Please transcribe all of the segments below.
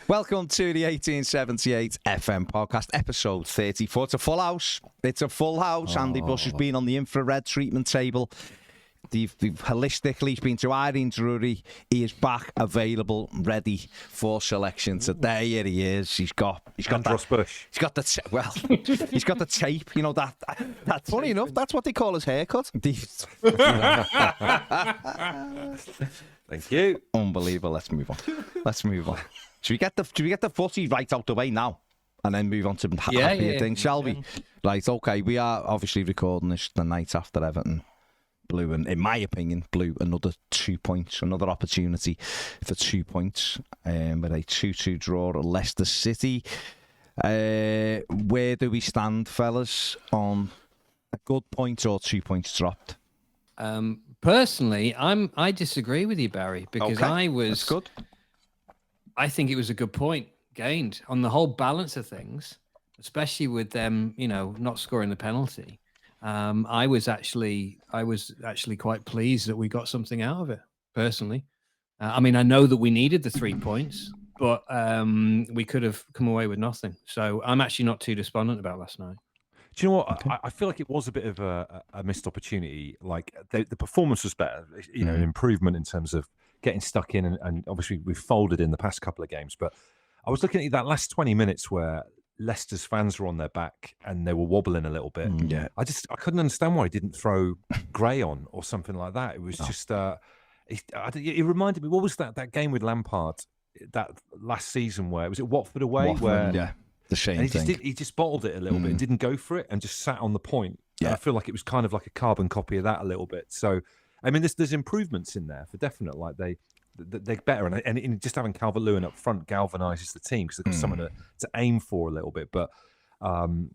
Welcome to the 1878 FM podcast, episode 34. It's a full house. Andy Bush has been on the infrared treatment table. They've holistically been to Irene Drury. He is back, available, ready for selection today. Here he is. He's got Andros Bush. He's got the he's got the tape. You know that. That's funny enough. That's what they call his haircut. Thank you. Unbelievable. Let's move on. Should we get the footy right out the way now, and then move on to happier things, shall we? Right. Okay. We are obviously recording this the night after Everton blew, and in my opinion, blew another 2 points, another opportunity for 2 points, with a 2-2 draw at Leicester City. Where do we stand, fellas, on a good point or 2 points dropped? Personally, I disagree with you, Barry, because That's good. I think it was a good point gained on the whole balance of things, especially with them, not scoring the penalty. I was actually quite pleased that we got something out of it, personally. I know that we needed the 3 points, but we could have come away with nothing. So I'm actually not too despondent about last night. Do you know what? Okay. I feel like it was a bit of a missed opportunity. Like the performance was better, an improvement in terms of getting stuck in, and obviously we've folded in the past couple of games. But I was looking at that last 20 minutes where Leicester's fans were on their back and they were wobbling a little bit. Yeah, I couldn't understand why he didn't throw Gray on or something like that. It was just it reminded me. What was that game with Lampard that last season where was it Watford away? The same thing. He just bottled it a little bit and didn't go for it and just sat on the point. Yeah. And I feel like it was kind of like a carbon copy of that a little bit. So, there's improvements in there for definite. Like they're better, and just having Calvert-Lewin up front galvanises the team because they've got someone to aim for a little bit. But I'm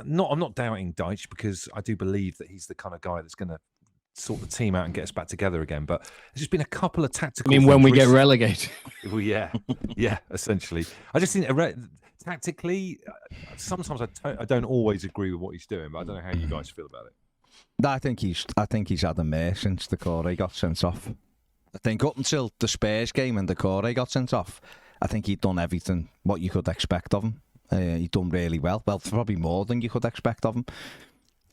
not doubting Deitch because I do believe that he's the kind of guy that's going to sort the team out and get us back together again. But there's just been a couple of tactical. When we get relegated. Well, yeah, essentially. I just think tactically, sometimes I don't always agree with what he's doing, but I don't know how you guys feel about it. No, I think he's had a mare since Decore got sent off. I think up until the Spurs game and Decore got sent off, I think he'd done everything what you could expect of him. He'd done really well. Well, probably more than you could expect of him.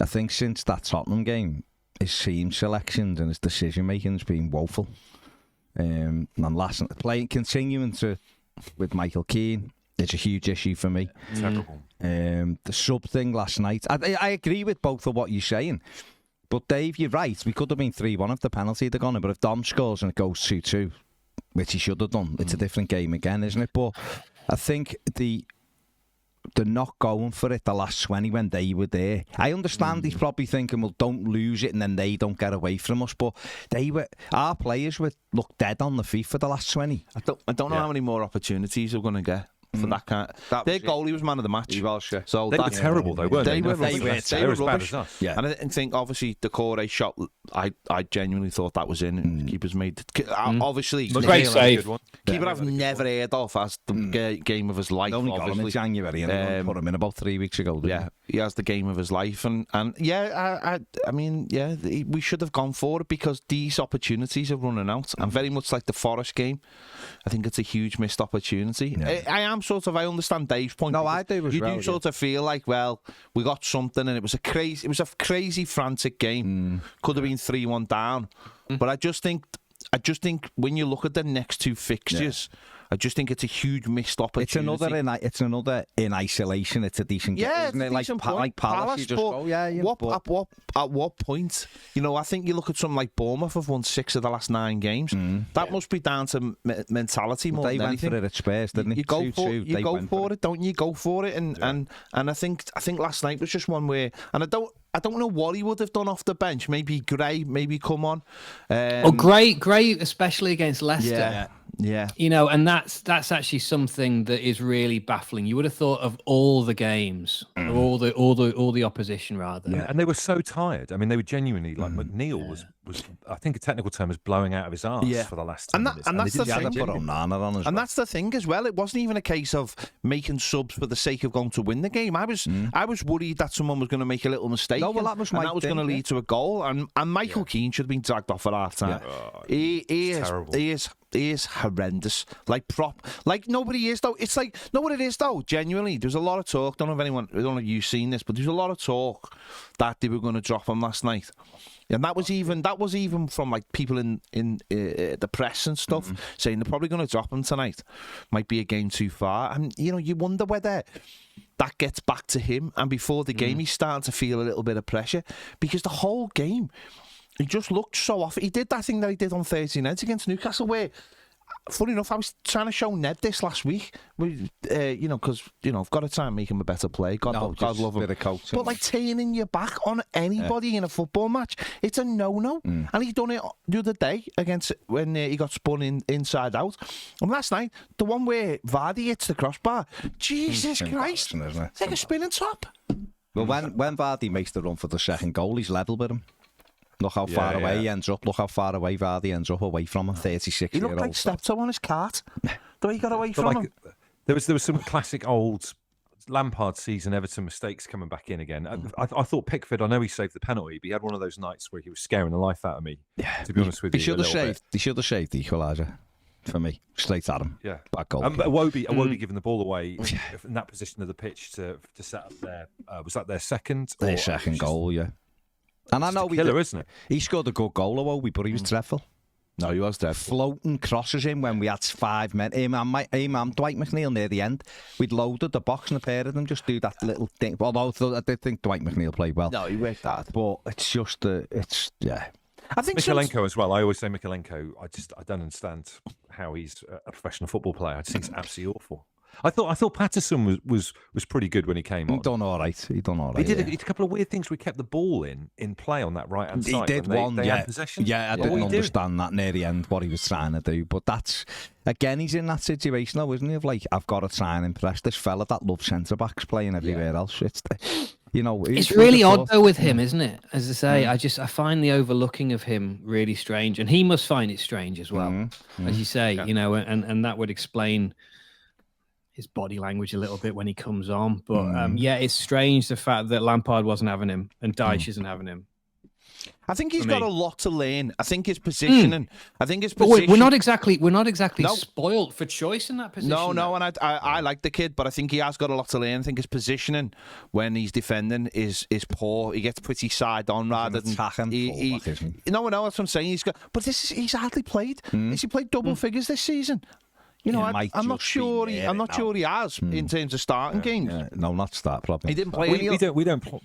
I think since that Tottenham game, his team selections and his decision making has been woeful. And continuing with Michael Keane, it's a huge issue for me. Terrible. The sub thing last night, I agree with both of what you're saying. But Dave, you're right. We could have been 3-1 if the penalty had gone in. But if Dom scores and it goes 2-2, which he should have done, it's a different game again, isn't it? But I think the not going for it the last 20 when they were there. I understand he's probably thinking, well, don't lose it and then they don't get away from us. But our players looked dead on the feet for the last 20. I don't know how many more opportunities we're going to get for that kind. Their goalie was man of the match. He was, yeah. So they were terrible though, weren't they? They were as bad as us. Yeah. And I think obviously the Corey shot, I genuinely thought that was in, and the keeper's made obviously great save. Keeper I've never heard of as the game of his life. Only got him in January and put him in about 3 weeks ago. Yeah, he has the game of his life, and we should have gone for it because these opportunities are running out, and very much like the Forest game, I think it's a huge missed opportunity. Yeah. I understand Dave's point. No, I do as well. You do sort of feel like, well, we got something, and it was a crazy, frantic game. Could have been 3-1 down, but I just think when you look at the next two fixtures, I just think it's a huge missed opportunity. It's another in isolation. It's a decent game, isn't it? Like Palace, you just go, At what point? I think you look at something like Bournemouth have won 6 of the last 9 games. That must be down to mentality more than anything. They went for it at Spurs, didn't they? You go for it, don't you? Go for it, and I think last night was just one where, and I don't know what he would have done off the bench. Maybe Gray, maybe come on. Gray, especially against Leicester. Yeah. And that's actually something that is really baffling. You would have thought of all the games, or all the opposition rather. Yeah. And they were so tired. They were genuinely like McNeil was I think a technical term is blowing out of his arse for the last 10 minutes. And that's the thing. And that's the thing as well. It wasn't even a case of making subs for the sake of going to win the game. I was worried that someone was going to make a little mistake. No, well, that was going to lead to a goal. And Michael Keane should have been dragged off at half time. Yeah. He is horrendous. Like nobody is though. It's like what it is though. Genuinely, there's a lot of talk. I don't know if you've seen this, but there's a lot of talk that they were going to drop him last night. And that was even from like people in the press and stuff saying they're probably going to drop him tonight. Might be a game too far. And you wonder whether that gets back to him. And before the game, he's starting to feel a little bit of pressure because the whole game he just looked so off. He did that thing that he did on Thursday night against Newcastle where, funny enough, I was trying to show Ned this last week. Because I've got to try and make him a better player. God love him. But like turning your back on anybody in a football match, it's a no-no. And he done it the other day when he got spun inside out. And last night, the one where Vardy hits the crossbar, Jesus Christ, it's like a spinning top. Well, when Vardy makes the run for the second goal, he's level with him. Look how far away he ends up. Look how far away Vardy ends up away from him. 36-year-old. He looked like Steptoe on his cart. The way he got away from him. There was some classic old Lampard season Everton mistakes coming back in again. I thought Pickford, I know he saved the penalty, but he had one of those nights where he was scaring the life out of me. Yeah, to be honest with you. He should have shaved the equaliser. For me, straight at him. Yeah, back goal. Iwobi giving the ball away in that position of the pitch to set up their was that their second? Their second goal, yeah. And I know isn't it? He scored a good goal, Iwobi, but he was dreadful. No, he was dreadful. Floating crosses in when we had 5 men. Him and Dwight McNeil near the end. We'd loaded the box and a pair of them just do that little thing. Although I did think Dwight McNeil played well. No, he worked hard. But it's just, I think Mikalenko as well. I always say Mikalenko. I don't understand how he's a professional football player. I just think it's absolutely awful. I thought Patterson was pretty good when he came on. He done all right. He did a couple of weird things. We kept the ball in play on that right hand side. He did they had possession. Yeah, I didn't understand that near the end what he was trying to do. But that's again, he's in that situation though, isn't he? Of like, I've got to try and impress this fella that loves centre backs playing everywhere else. It's really odd though with him, isn't it? As I say, I find the overlooking of him really strange, and he must find it strange as well. As you say, and that would explain his body language a little bit when he comes on. But it's strange the fact that Lampard wasn't having him and Dyche isn't having him. I think he's got a lot to learn. I think his positioning. But we're not exactly spoilt for choice in that position. No, and I like the kid, but I think he has got a lot to learn. I think his positioning when he's defending is poor. He gets pretty side on rather than attacking. No, that's what I'm saying. He's hardly played. Has he played double figures this season? I'm not sure he has in terms of starting games. Yeah. No, not start probably. He didn't play. We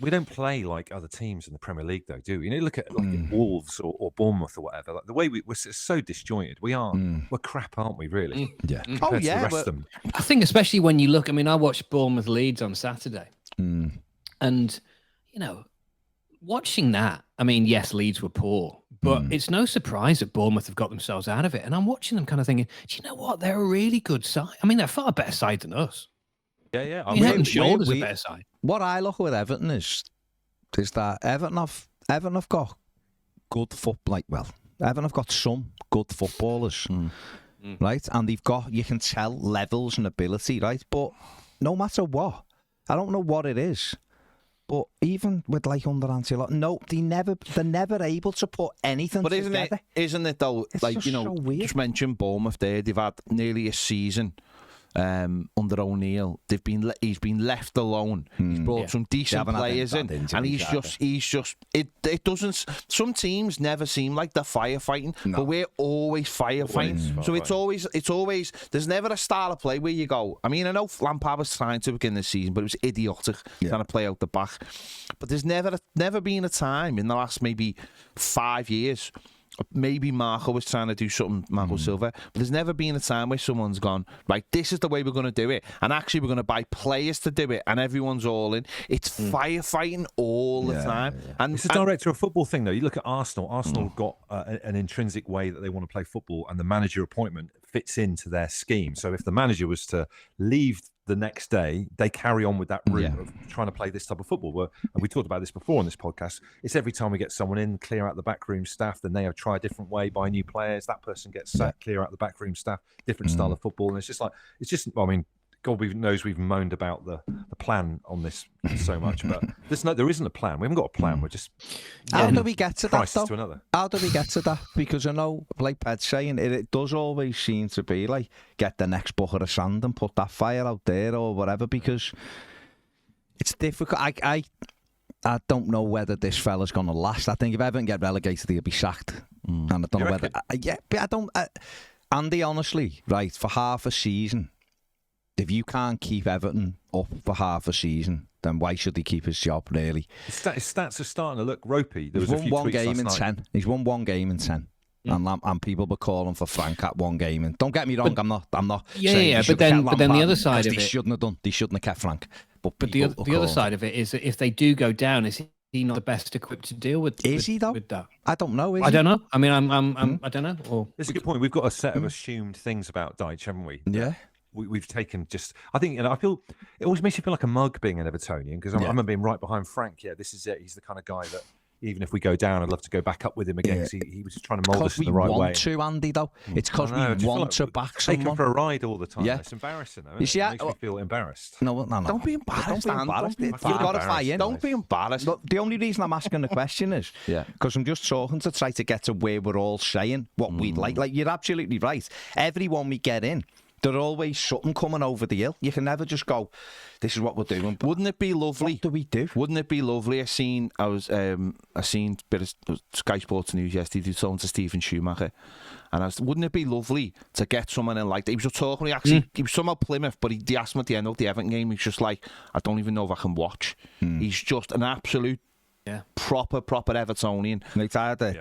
don't play like other teams in the Premier League though, do we? Look at Wolves or Bournemouth or whatever. Like the way we're so disjointed. We're crap, aren't we? Really? Yeah. Compared to the rest of them. I think especially when you look. I mean, I watched Bournemouth Leeds on Saturday, and watching that. I mean, yes, Leeds were poor. But it's no surprise that Bournemouth have got themselves out of it. And I'm watching them kind of thinking, do you know what? They're a really good side. I mean, they're far better side than us. Yeah. Head and shoulders a better side. What I look at with Everton is that Everton have got good Everton have got some good footballers, right? And you can tell levels and ability, right? But no matter what, I don't know what it is. But even with under Ancelotti, they're never able to put anything together. But isn't it though? It's so weird. Just mentioned Bournemouth there. They've had nearly a season under O'Neill. He's been left alone. He's brought some decent players in, and he's just. It doesn't. Some teams never seem like they're firefighting, but we're always firefighting. So it's always. There's never a style of play where you go. I mean, I know Lampard was trying to begin this season, but it was idiotic trying to play out the back. But there's never been a time in the last maybe 5 years. Maybe Marco was trying to do something, Marco Silva, but there's never been a time where someone's gone, right, this is the way we're going to do it, and actually we're going to buy players to do it, and everyone's all in. It's firefighting all the time. Yeah. And it's a director of football thing, though. You look at Arsenal. Arsenal got an intrinsic way that they want to play football, and the manager appointment fits into their scheme. So if the manager was to leave the next day, they carry on with that route of trying to play this type of football. And we talked about this before on this podcast. It's every time we get someone in, clear out the backroom staff, then they have try a different way, buy new players. That person gets sacked, clear out the backroom staff, different style of football. And I mean, God knows we've moaned about the plan on this so much, but there isn't a plan. We haven't got a plan. We're just how do we get to that? To another. How do we get to that? Because I know, like Ped's saying, it does always seem to be like get the next bucket of sand and put that fire out there or whatever. Because it's difficult. I don't know whether this fella's going to last. I think if Everton get relegated, he'll be sacked. And I don't know whether. But I don't. Andy, honestly, right, for half a season. If you can't keep Everton up for half a season, then why should he keep his job, really? His stats are starting to look ropey. He's won one game in 10. He's won one game in 10. And people were calling for Frank at one game. And don't get me wrong, I'm not saying but then the other side of it... They shouldn't have done. They shouldn't have kept Frank. But the other side of it is that if they do go down, is he not the best equipped to deal with? Is he though? With that? I don't know. I don't know. I mean, I don't know. Or... It's a good point. We've got a set of assumed things about Dyche, haven't we? Yeah. We've taken I think, I feel it always makes you feel like a mug being an Evertonian because I'm being right behind Frank. Yeah, this is it. He's the kind of guy that even if we go down, I'd love to go back up with him again because he was just trying to mould us in the right way. We want to, Andy, though. It's because we want to back someone. Take him for a ride all the time. Yeah. It's embarrassing, though. You see, it makes me feel embarrassed. No. Don't be embarrassed. You've got to fight in. Don't be embarrassed. Look, the only reason I'm asking the question is because I'm just talking to try to get to where we're all saying what we'd like. Like, you're absolutely right. Everyone we get in, there's always something coming over the hill. You can never just go, this is what we're doing. Wouldn't it be lovely? What do we do? Wouldn't it be lovely? I seen a bit of Sky Sports News yesterday talking to Stephen Schumacher, and wouldn't it be lovely to get someone in like that? He was just talking. He was somehow Plymouth, but he asked him at the end of the Everton game. He's just like, I don't even know if I can watch. He's just an absolute. Proper Evertonian.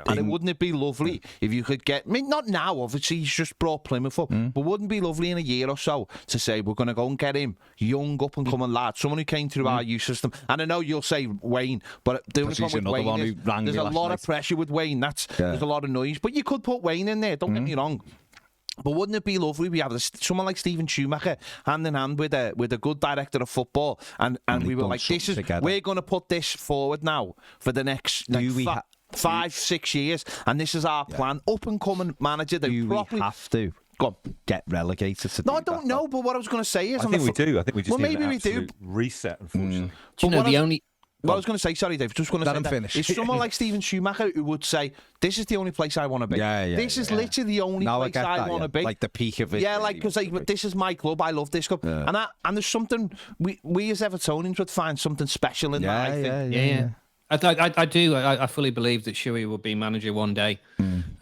And wouldn't it be lovely if you could get, I mean, not now, obviously, he's just brought Plymouth up, but wouldn't it be lovely in a year or so to say, we're going to go and get him, young, up-and-coming lad, someone who came through our youth system. And I know you'll say Wayne, but the only problem with Wayne is there's a lot of pressure with Wayne. There's a lot of noise. But you could put Wayne in there, don't get me wrong. But wouldn't it be lovely? We have someone like Stephen Schumacher hand in hand with a good director of football, and we were like, we're going to put this forward now for the next 5-6 years, and this is our plan. Up and coming manager. We have to get relegated to. No, I don't know. But what I was going to say is, I think we do. I think we just need an absolute do. reset. Unfortunately, Do you know the only. Well, I was going to say, sorry, Dave, just going to say that. Finish. It's someone like Stephen Schumacher who would say, this is the only place I want to be. This is literally the only place I want to be. Like the peak of it. Yeah, like, because this is my club. I love this club. Yeah. And there's something, we as Evertonians would find something special in that, I think. Yeah. I do. I fully believe that Shuey will be manager one day, and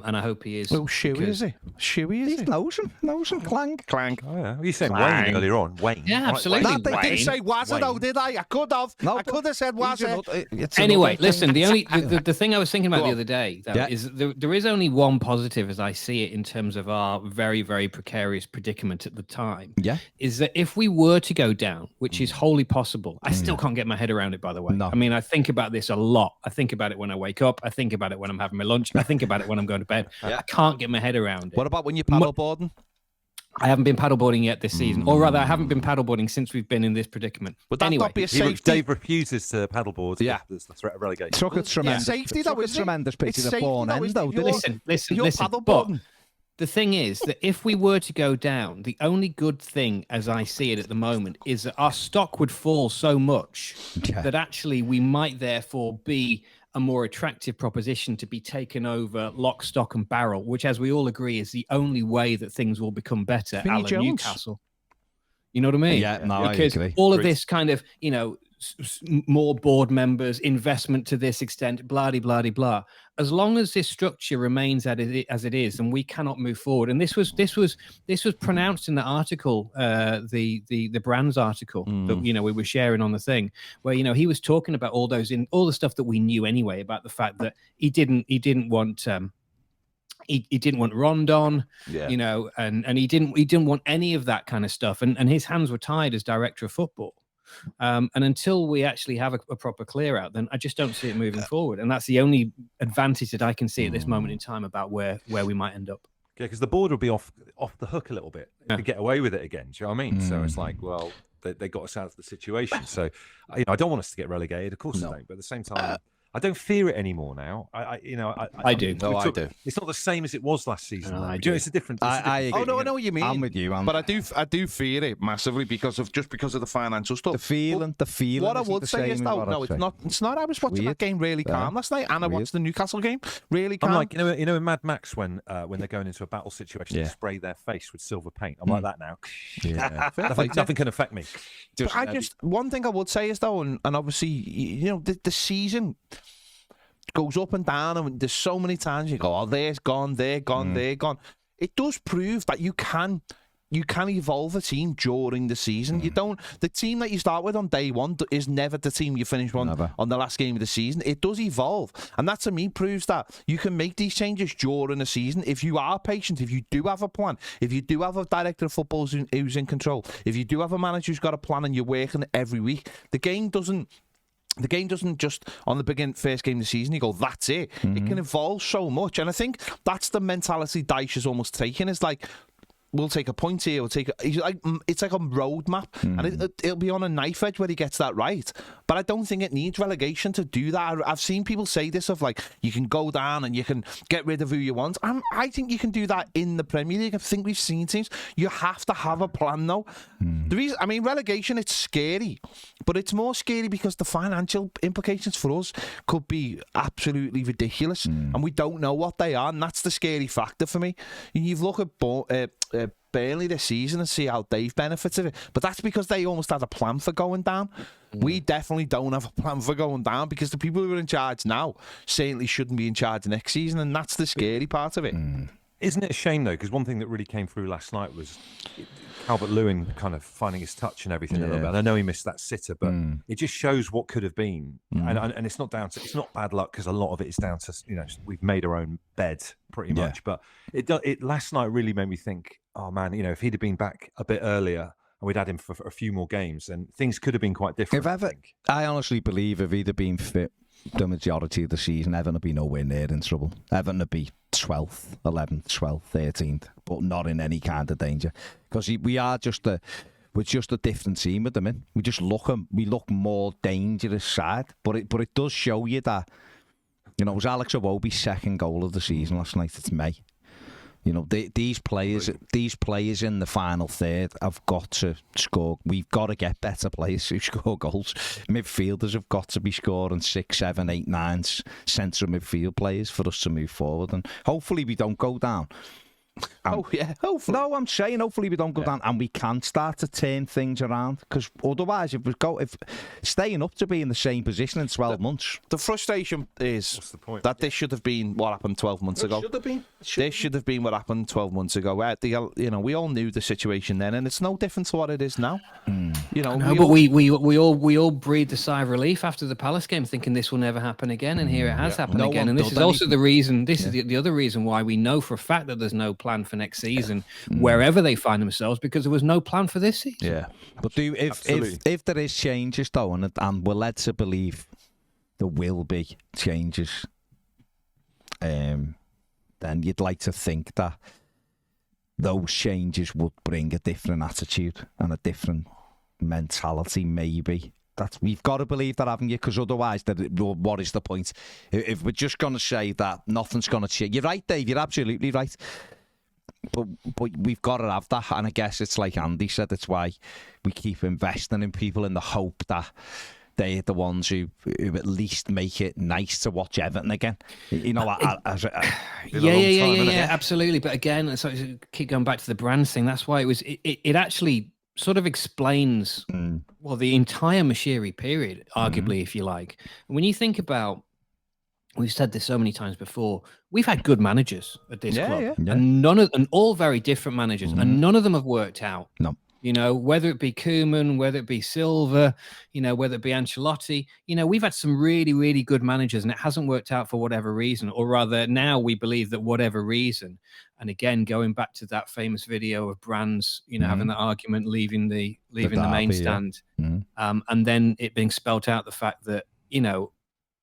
I hope he is. Well, Shuey is he? Shuey is he? Knows him. Clank. Oh, yeah. Were you saying Wayne earlier on? Wayne. Yeah, absolutely. Right, I didn't say Wazza though, did I? I could have. No, I could have said Wazza. Anyway, listen. The thing I was thinking about the other day is there is only one positive, as I see it, in terms of our very, very precarious predicament at the time. Yeah. Is that if we were to go down, which is wholly possible, I still can't get my head around it. By the way, I mean, I think about this a lot. I think about it when I wake up. I think about it when I'm having my lunch. I think about it when I'm going to bed. I can't get my head around it. What about when you're paddleboarding? I haven't been paddleboarding yet this season, or rather, I haven't been paddleboarding since we've been in this predicament. Would that not be a safety? Dave refuses to paddleboard. Yeah, there's the threat of relegation. Took a tremendous safety, though. It's tremendous picture of born end, though. Listen. But the thing is that if we were to go down, the only good thing, as I see it at the moment, is that our stock would fall so much that actually we might therefore be a more attractive proposition to be taken over lock, stock and barrel, which, as we all agree, is the only way that things will become better a la Newcastle. You know what I mean? Yeah, no, because I agree. All of this kind of, more board members, investment to this extent, blah, blah, blah, blah. As long as this structure remains as it is, then we cannot move forward. And this was pronounced in the article, the Brands article that we were sharing on the thing, where he was talking about all the stuff that we knew anyway about the fact that he didn't want. He didn't want Rondon, and he didn't want any of that kind of stuff, and his hands were tied as director of football. And until we actually have a proper clear out, then I just don't see it moving forward. And that's the only advantage that I can see at this moment in time about where we might end up. Yeah, because the board will be off the hook a little bit to get away with it again. Do you know what I mean? So it's like, well, they got us out of the situation. So, I don't want us to get relegated. Of course I don't. But at the same time, I don't fear it anymore now. I do. No, I do. It's not the same as it was last season. No, I do. do. It's a different. I know what you mean. I'm with you. But I do fear it massively because of the financial stuff. The feeling. What I would say is though, no, it's not. I was watching that game really calm last night, and I watched the Newcastle game really calm. I'm like, in Mad Max when they're going into a battle situation, they spray their face with silver paint. I'm like that now. Yeah. Nothing can affect me. One thing I would say is though, and obviously, the season goes up and down, and there's so many times you go, oh, they're gone. It does prove that you can evolve a team during the season. The team that you start with on day one is never the team you finish on the last game of the season. It does evolve, and that to me proves that you can make these changes during the season if you are patient, if you do have a plan, if you do have a director of football who's in control, if you do have a manager who's got a plan and you're working every week. The game doesn't just on the first game of the season you go, that's it. It can evolve so much, and I think that's the mentality Dyche is almost taking. It's like, we'll take a point here. It's like a roadmap, and it'll be on a knife edge where he gets that right. But I don't think it needs relegation to do that. I've seen people say this of like, you can go down and you can get rid of who you want. I think you can do that in the Premier League. I think we've seen teams. You have to have a plan though. The reason, relegation, it's scary, but it's more scary because the financial implications for us could be absolutely ridiculous, and we don't know what they are, and that's the scary factor for me. You've looked at Burnley this season and see how they've benefited it, but that's because they almost had a plan for going down. We definitely don't have a plan for going down because the people who are in charge now certainly shouldn't be in charge next season, and that's the scary part of it. Isn't it a shame though? Because one thing that really came through last night was Calvert-Lewin kind of finding his touch and everything a little bit. And I know he missed that sitter, but it just shows what could have been. And it's not bad luck, because a lot of it is down to, we've made our own bed pretty much. But it last night really made me think, oh man, if he'd have been back a bit earlier and we'd had him for a few more games, and things could have been quite different. I honestly believe if he'd have been fit the majority of the season, Everton would be nowhere near in trouble. Everton would be 12th, 11th, 12th, 13th, but not in any kind of danger, because we're just a different team with them in. We look more dangerous side, but it does show you that, it was Alex Iwobi's second goal of the season last night. It's May. These players in the final third have got to score. We've got to get better players who score goals. Midfielders have got to be scoring 6, 7, 8, 9 central midfield players for us to move forward. And hopefully we don't go down. Hopefully. No, I'm saying hopefully we don't go down and we can start to turn things around, because otherwise if staying up to be in the same position in 12 months. The frustration is what's the point? That this should have been what happened 12 months ago. This should have been what happened 12 months ago. We all knew the situation then, and it's no different to what it is now. But we all breathed a sigh of relief after the Palace game, thinking this will never happen again, and here it has happened again. And this is also the reason. This is the other reason why we know for a fact that there's no plan for next season, wherever they find themselves, because there was no plan for this season. Yeah, but if there is changes though, and we're led to believe there will be changes, then you'd like to think that those changes would bring a different attitude and a different mentality, maybe. We've got to believe that, haven't you? Because otherwise, what is the point? If we're just going to say that nothing's going to change. You're right, Dave, you're absolutely right. But we've got to have that, and I guess it's like Andy said, it's why we keep investing in people in the hope that they're the ones who at least make it nice to watch Everton again. Absolutely. But again, so keep going back to the brands thing. That's why it actually sort of explains the entire Mashiri period, arguably, if you like. When you think about, we've said this so many times before, we've had good managers at this club, and all very different managers, and none of them have worked out. No. Whether it be Koeman, whether it be Silva, whether it be Ancelotti, we've had some really, really good managers, and it hasn't worked out for whatever reason, or rather now we believe that whatever reason. And again, going back to that famous video of Brands, having that argument, leaving the main stand, and then it being spelt out the fact that,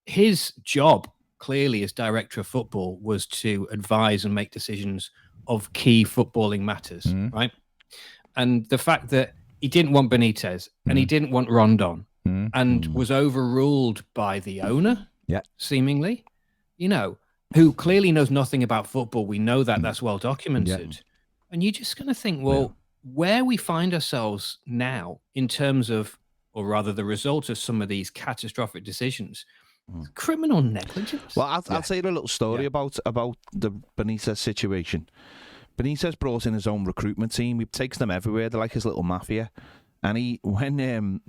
his job clearly as director of football was to advise and make decisions of key footballing matters, right? And the fact that he didn't want Benitez and he didn't want Rondon and was overruled by the owner, seemingly, who clearly knows nothing about football. We know that. That's well documented. Yeah. And you're just going to think, well, where we find ourselves now in terms of, or rather the result of some of these catastrophic decisions, criminal negligence. Well, I'll tell you a little story about the Benitez situation. Benitez brought in his own recruitment team. He takes them everywhere. They're like his little mafia. And when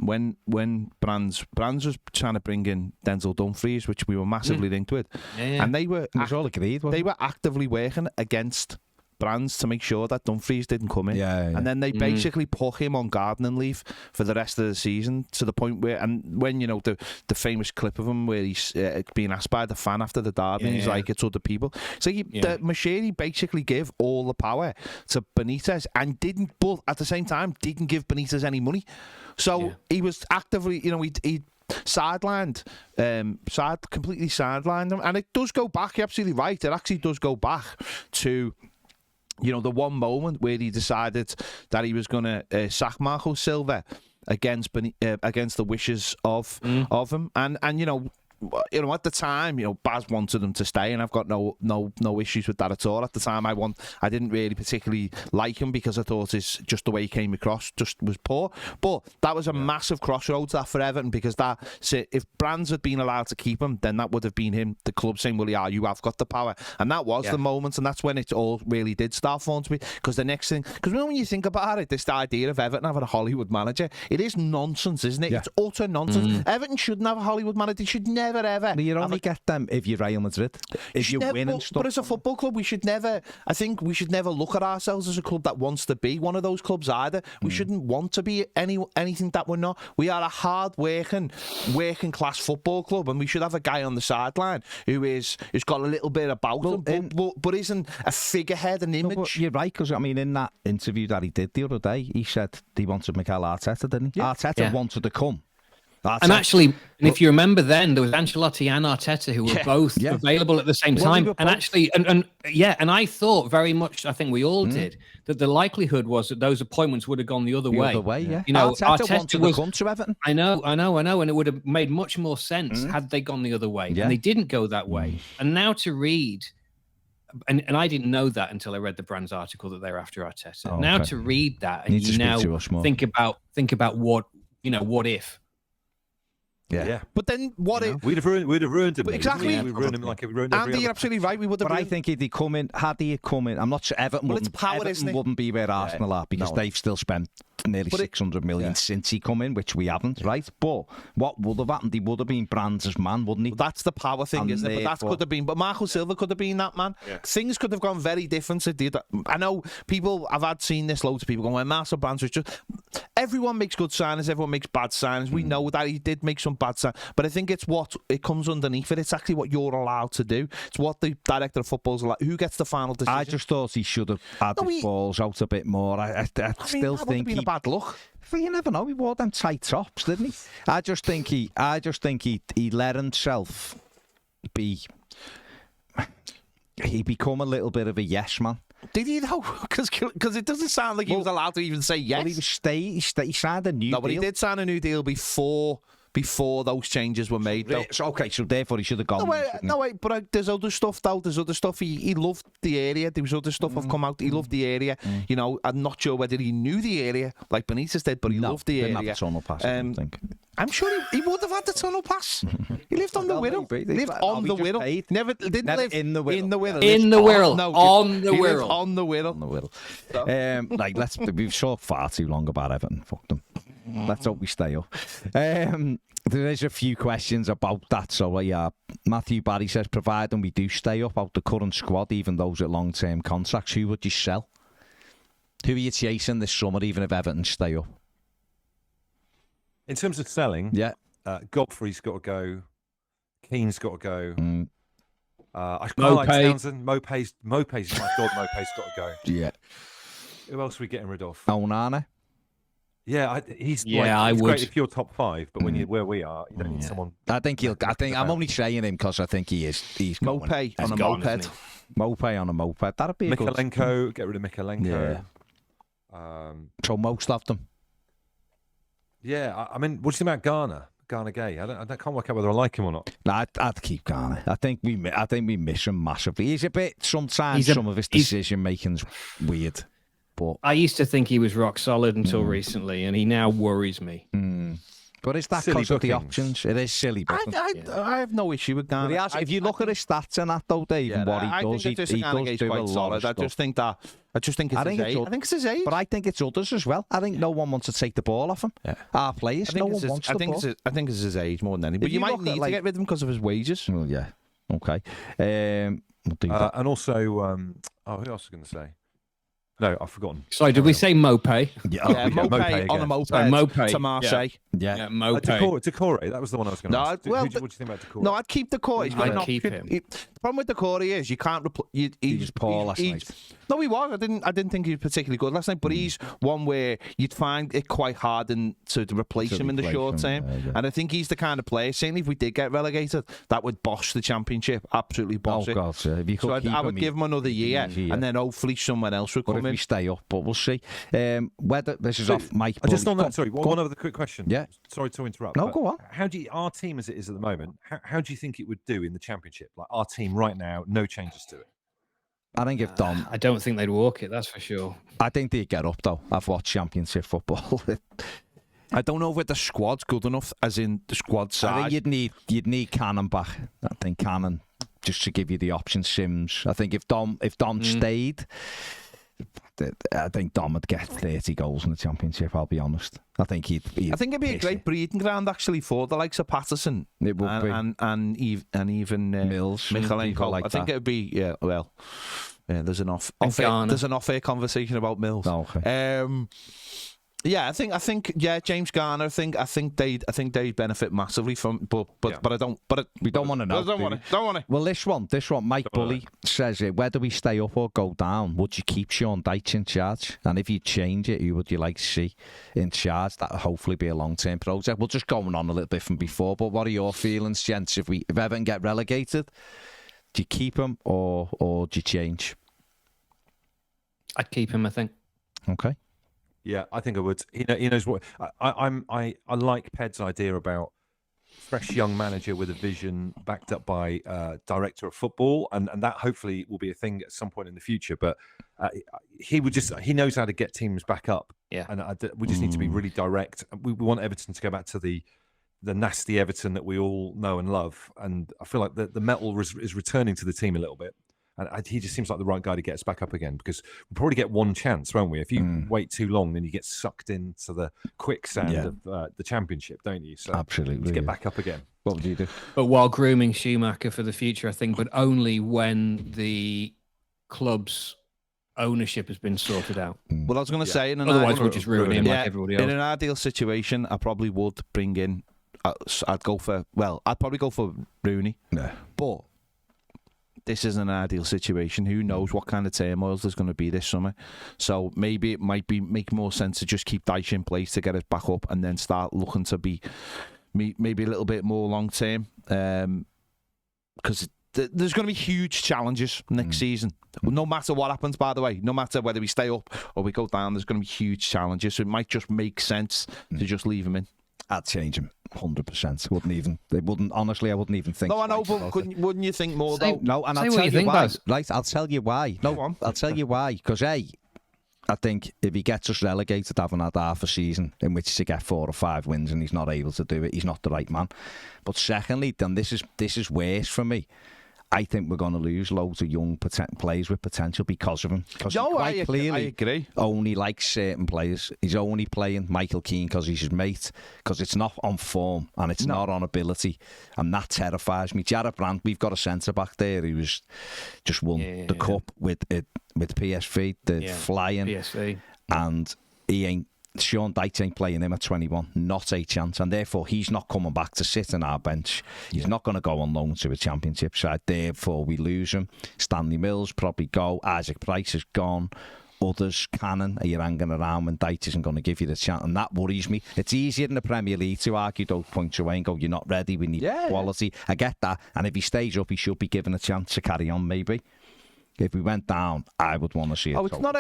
Brands was trying to bring in Denzel Dumfries, which we were massively linked with, and they were all agreed. They were actively working against Brands to make sure that Dumfries didn't come in. And then they basically put him on gardening leave for the rest of the season, to the point where, and when the famous clip of him where he's being asked by the fan after the derby, and he's like, it's other people. So the Machiri basically gave all the power to Benitez and but at the same time didn't give Benitez any money. So he was actively, he sidelined, completely sidelined him. And it does go back, you're absolutely right, it actually does go back to the one moment where he decided that he was going to sack Marco Silva against the wishes of him, and at the time, Baz wanted him to stay, and I've got no issues with that at all. At the time, I didn't really particularly like him because I thought just the way he came across just was poor. But that was a massive crossroads for Everton, because if Brands had been allowed to keep him, then that would have been him, the club, saying, well, yeah, you have got the power. And that was the moment, and that's when it all really did start falling to me. Because the next thing, because when you think about it, this idea of Everton having a Hollywood manager, it is nonsense, isn't it? It's utter nonsense. Everton shouldn't have a Hollywood manager. They should never ever. You only get them if you're Real Madrid. If you win and stuff. But as a football club, we should never look at ourselves as a club that wants to be one of those clubs either. We shouldn't want to be anything that we're not. We are a hard working class football club, and we should have a guy on the sideline who's got a little bit about him, but isn't a figurehead, an image. But you're right, because in that interview that he did the other day, he said he wanted Mikel Arteta, didn't he? Arteta wanted to come. And actually, if you remember, then there was Ancelotti and Arteta who were both available at the same time. And actually, and I thought very much, I think we all did, that the likelihood was that those appointments would have gone the other way. Arteta wanted to come to Everton. I know, and it would have made much more sense had they gone the other way. And they didn't go that way. And now to read, and I didn't know that until I read the Brands article that they're after Arteta. Now to read that, and you now think about what if. Yeah, but then what if we'd have ruined him? Exactly, we'd ruined him like we ruined every Andy, you're absolutely right. We would have. But I think if he come in, I'm not sure Everton wouldn't be where Arsenal are, because they've still spent nearly 600 million since he come in, which we haven't, right? But what would have happened? He would have been Brands' man, wouldn't he? Well, that's the power thing, isn't it? But that could have been. But Marco Silva could have been that man. Yeah. Things could have gone very different. I know people. I've seen this. Loads of people going, "Well, Marcel Brands was just." Everyone makes good signings. Everyone makes bad signings. We know that he did make some bad signings, but I think it's what it comes underneath it. It's actually what you're allowed to do. It's what the director of football's allowed. Who gets the final decision? I just thought he should have had his balls out a bit more. I still think would have been a bad look. Well, you never know. He wore them tight tops, didn't he? I just think he let himself be. He become a little bit of a yes man. Did he though? Because it doesn't sound like he was allowed to even say yes. Well, he signed a new deal. No, but he did sign a new deal before those changes were made, though. So therefore he should have gone. No, wait, but there's other stuff, though. There's other stuff. He loved the area. There was other stuff have come out. He loved the area. I'm not sure whether he knew the area like Benitez did, but he loved the area. Didn't have the tunnel pass, I don't think. I'm sure he would have had the tunnel pass. He lived on the Wirral. He lived on the Wirral. Never live in the Wirral. In the Wirral. In the Wirral. No, on the Wirral. On the Wirral. On the Wirral. We've talked far too long about Everton. Fuck them. Let's hope we stay up. There is a few questions about that. So, Mathew Barry says, providing we do stay up out the current squad, even those at long-term contracts, who would you sell? Who are you chasing this summer, even if Everton stay up? In terms of selling, Godfrey's got to go. Keane's got to go. I quite like Townsend. Mope's my God, Mope's got to go. Yeah. Who else are we getting rid of? Onana. Yeah, he's I would. great if you're top 5, but when you're where we are, you don't need someone. I think I'm only saying him because I think he's Moped going. on a gone, moped. Moped on a moped. That'd be a good. Mikalenko, get rid of Mikalenko. Yeah. So most of them. Yeah, I mean, what do you think about Garner Gay? I can't work out whether I like him or not. No, I'd keep Garner. I think we miss him massively. He's a bit. Sometimes some of his decision making's weird. But I used to think he was rock solid until recently, and he now worries me. But is that Silly because of the bookings. options? It is silly. I have no issue with Garner. If you look at his stats and that though, Dave, and what he does, he does do a lot of stuff. I just think it's his age. I think it's his age. But I think it's others as well. I think no one wants to take the ball off him. Yeah. Our players, no one wants the ball. I think it's his age more than anything. But you might need to get rid of him because of his wages. Well, yeah. Okay. We'll do that. And also, who else was I going to say? No, I've forgotten. Sorry, did we say Mope? Yeah, Mope on a moped to Marseille. Yeah, Mope. Decore, that was the one I was going to ask. Well, what do you think about Decore? No, I'd keep Decore. I'd keep him. The problem with Decore is you can't replace. He was poor last night. No, he was. I didn't think he was particularly good last night. But he's one where you'd find it quite hard to replace him in the short term. And I think he's the kind of player. Certainly, if we did get relegated, that would boss the Championship. Absolutely boss it. God, so I would give him another year, and then hopefully someone else would come in. If we stay up, but we'll see. Whether this is off Mike. Just on that, sorry, one other quick question. Yeah. Sorry to interrupt. No, go on. How do our team as it is at the moment? How do you think it would do in the Championship? Like our team right now, no changes to it. I think if Dom, I don't think they'd walk it. That's for sure. I think they'd get up though. I've watched Championship football. I don't know if the squad's good enough, as in the squad size. I think you'd need Cannon back. I think Cannon just to give you the option. Sims. I think if Dom stayed, I think Dom would get 30 goals in the Championship. I'll be honest. I think he'd it'd be a great breeding ground actually for the likes of Patterson. It would be, and even Mills, Mikalenko. like I think it would be there's an off-air conversation about Mills. Oh, okay. I think James Garner. I think they'd benefit massively from, but I don't. But we don't want to know. Don't want it. Well, this one, Mike Bully says it. Whether we stay up or go down, would you keep Sean Dyche in charge? And if you change it, who would you like to see in charge? That'll hopefully be a long-term project. We're just going on a little bit from before. But what are your feelings, gents? If Everton get relegated, do you keep him or do you change? I'd keep him, I think. Okay. Yeah, I think I would. He knows what I like Ped's idea about fresh young manager with a vision backed up by director of football, and that hopefully will be a thing at some point in the future. But he knows how to get teams back up. Yeah, and we just need to be really direct. We want Everton to go back to the nasty Everton that we all know and love, and I feel like the metal is returning to the team a little bit. And he just seems like the right guy to get us back up again, because we'll probably get one chance, won't we? If you wait too long, then you get sucked into the quicksand of the Championship, don't you? So absolutely, let's get back up again. What would you do? But while grooming Schumacher for the future, I think, but only when the club's ownership has been sorted out. Well, I was going to say, otherwise we'll just ruin him like everybody else. In an ideal situation, I probably would bring in. I'd probably go for Rooney. Yeah, but this isn't an ideal situation. Who knows what kind of turmoil there's going to be this summer? So maybe it might make more sense to just keep Dyche in place to get us back up, and then start looking to be maybe a little bit more long term. Because there's going to be huge challenges next season. No matter what happens, by the way, no matter whether we stay up or we go down, there's going to be huge challenges. So it might just make sense to just leave him in. I'd change him 100%. Honestly, I wouldn't even think. No, I know, but wouldn't you think more though? No, and I'll tell you why. Right, I'll tell you why. No, I'll tell you why. Because I think if he gets us relegated, having had half a season in which to get 4 or 5 wins, and he's not able to do it, he's not the right man. But secondly, then this is worse for me. I think we're going to lose loads of young players with potential because of him. Because quite clearly, I agree. Only likes certain players. He's only playing Michael Keane because he's his mate, because it's not on form and it's not on ability, and that terrifies me. Jared Brandt, we've got a centre back there who was just won the cup with PSV, flying PSV, and he ain't. Sean Dyche ain't playing him at 21, not a chance, and therefore he's not coming back to sit on our bench. He's not going to go on loan to a Championship side. Therefore, we lose him. Stanley Mills probably go. Isaac Price is gone. others cannon, are you hanging around when Dyche isn't going to give you the chance? And that worries me. It's easier in the Premier League to argue those points away and go, you're not ready, we need quality. I get that. And if he stays up, he should be given a chance to carry on, maybe. If we went down, I would want to see it. Oh, it's not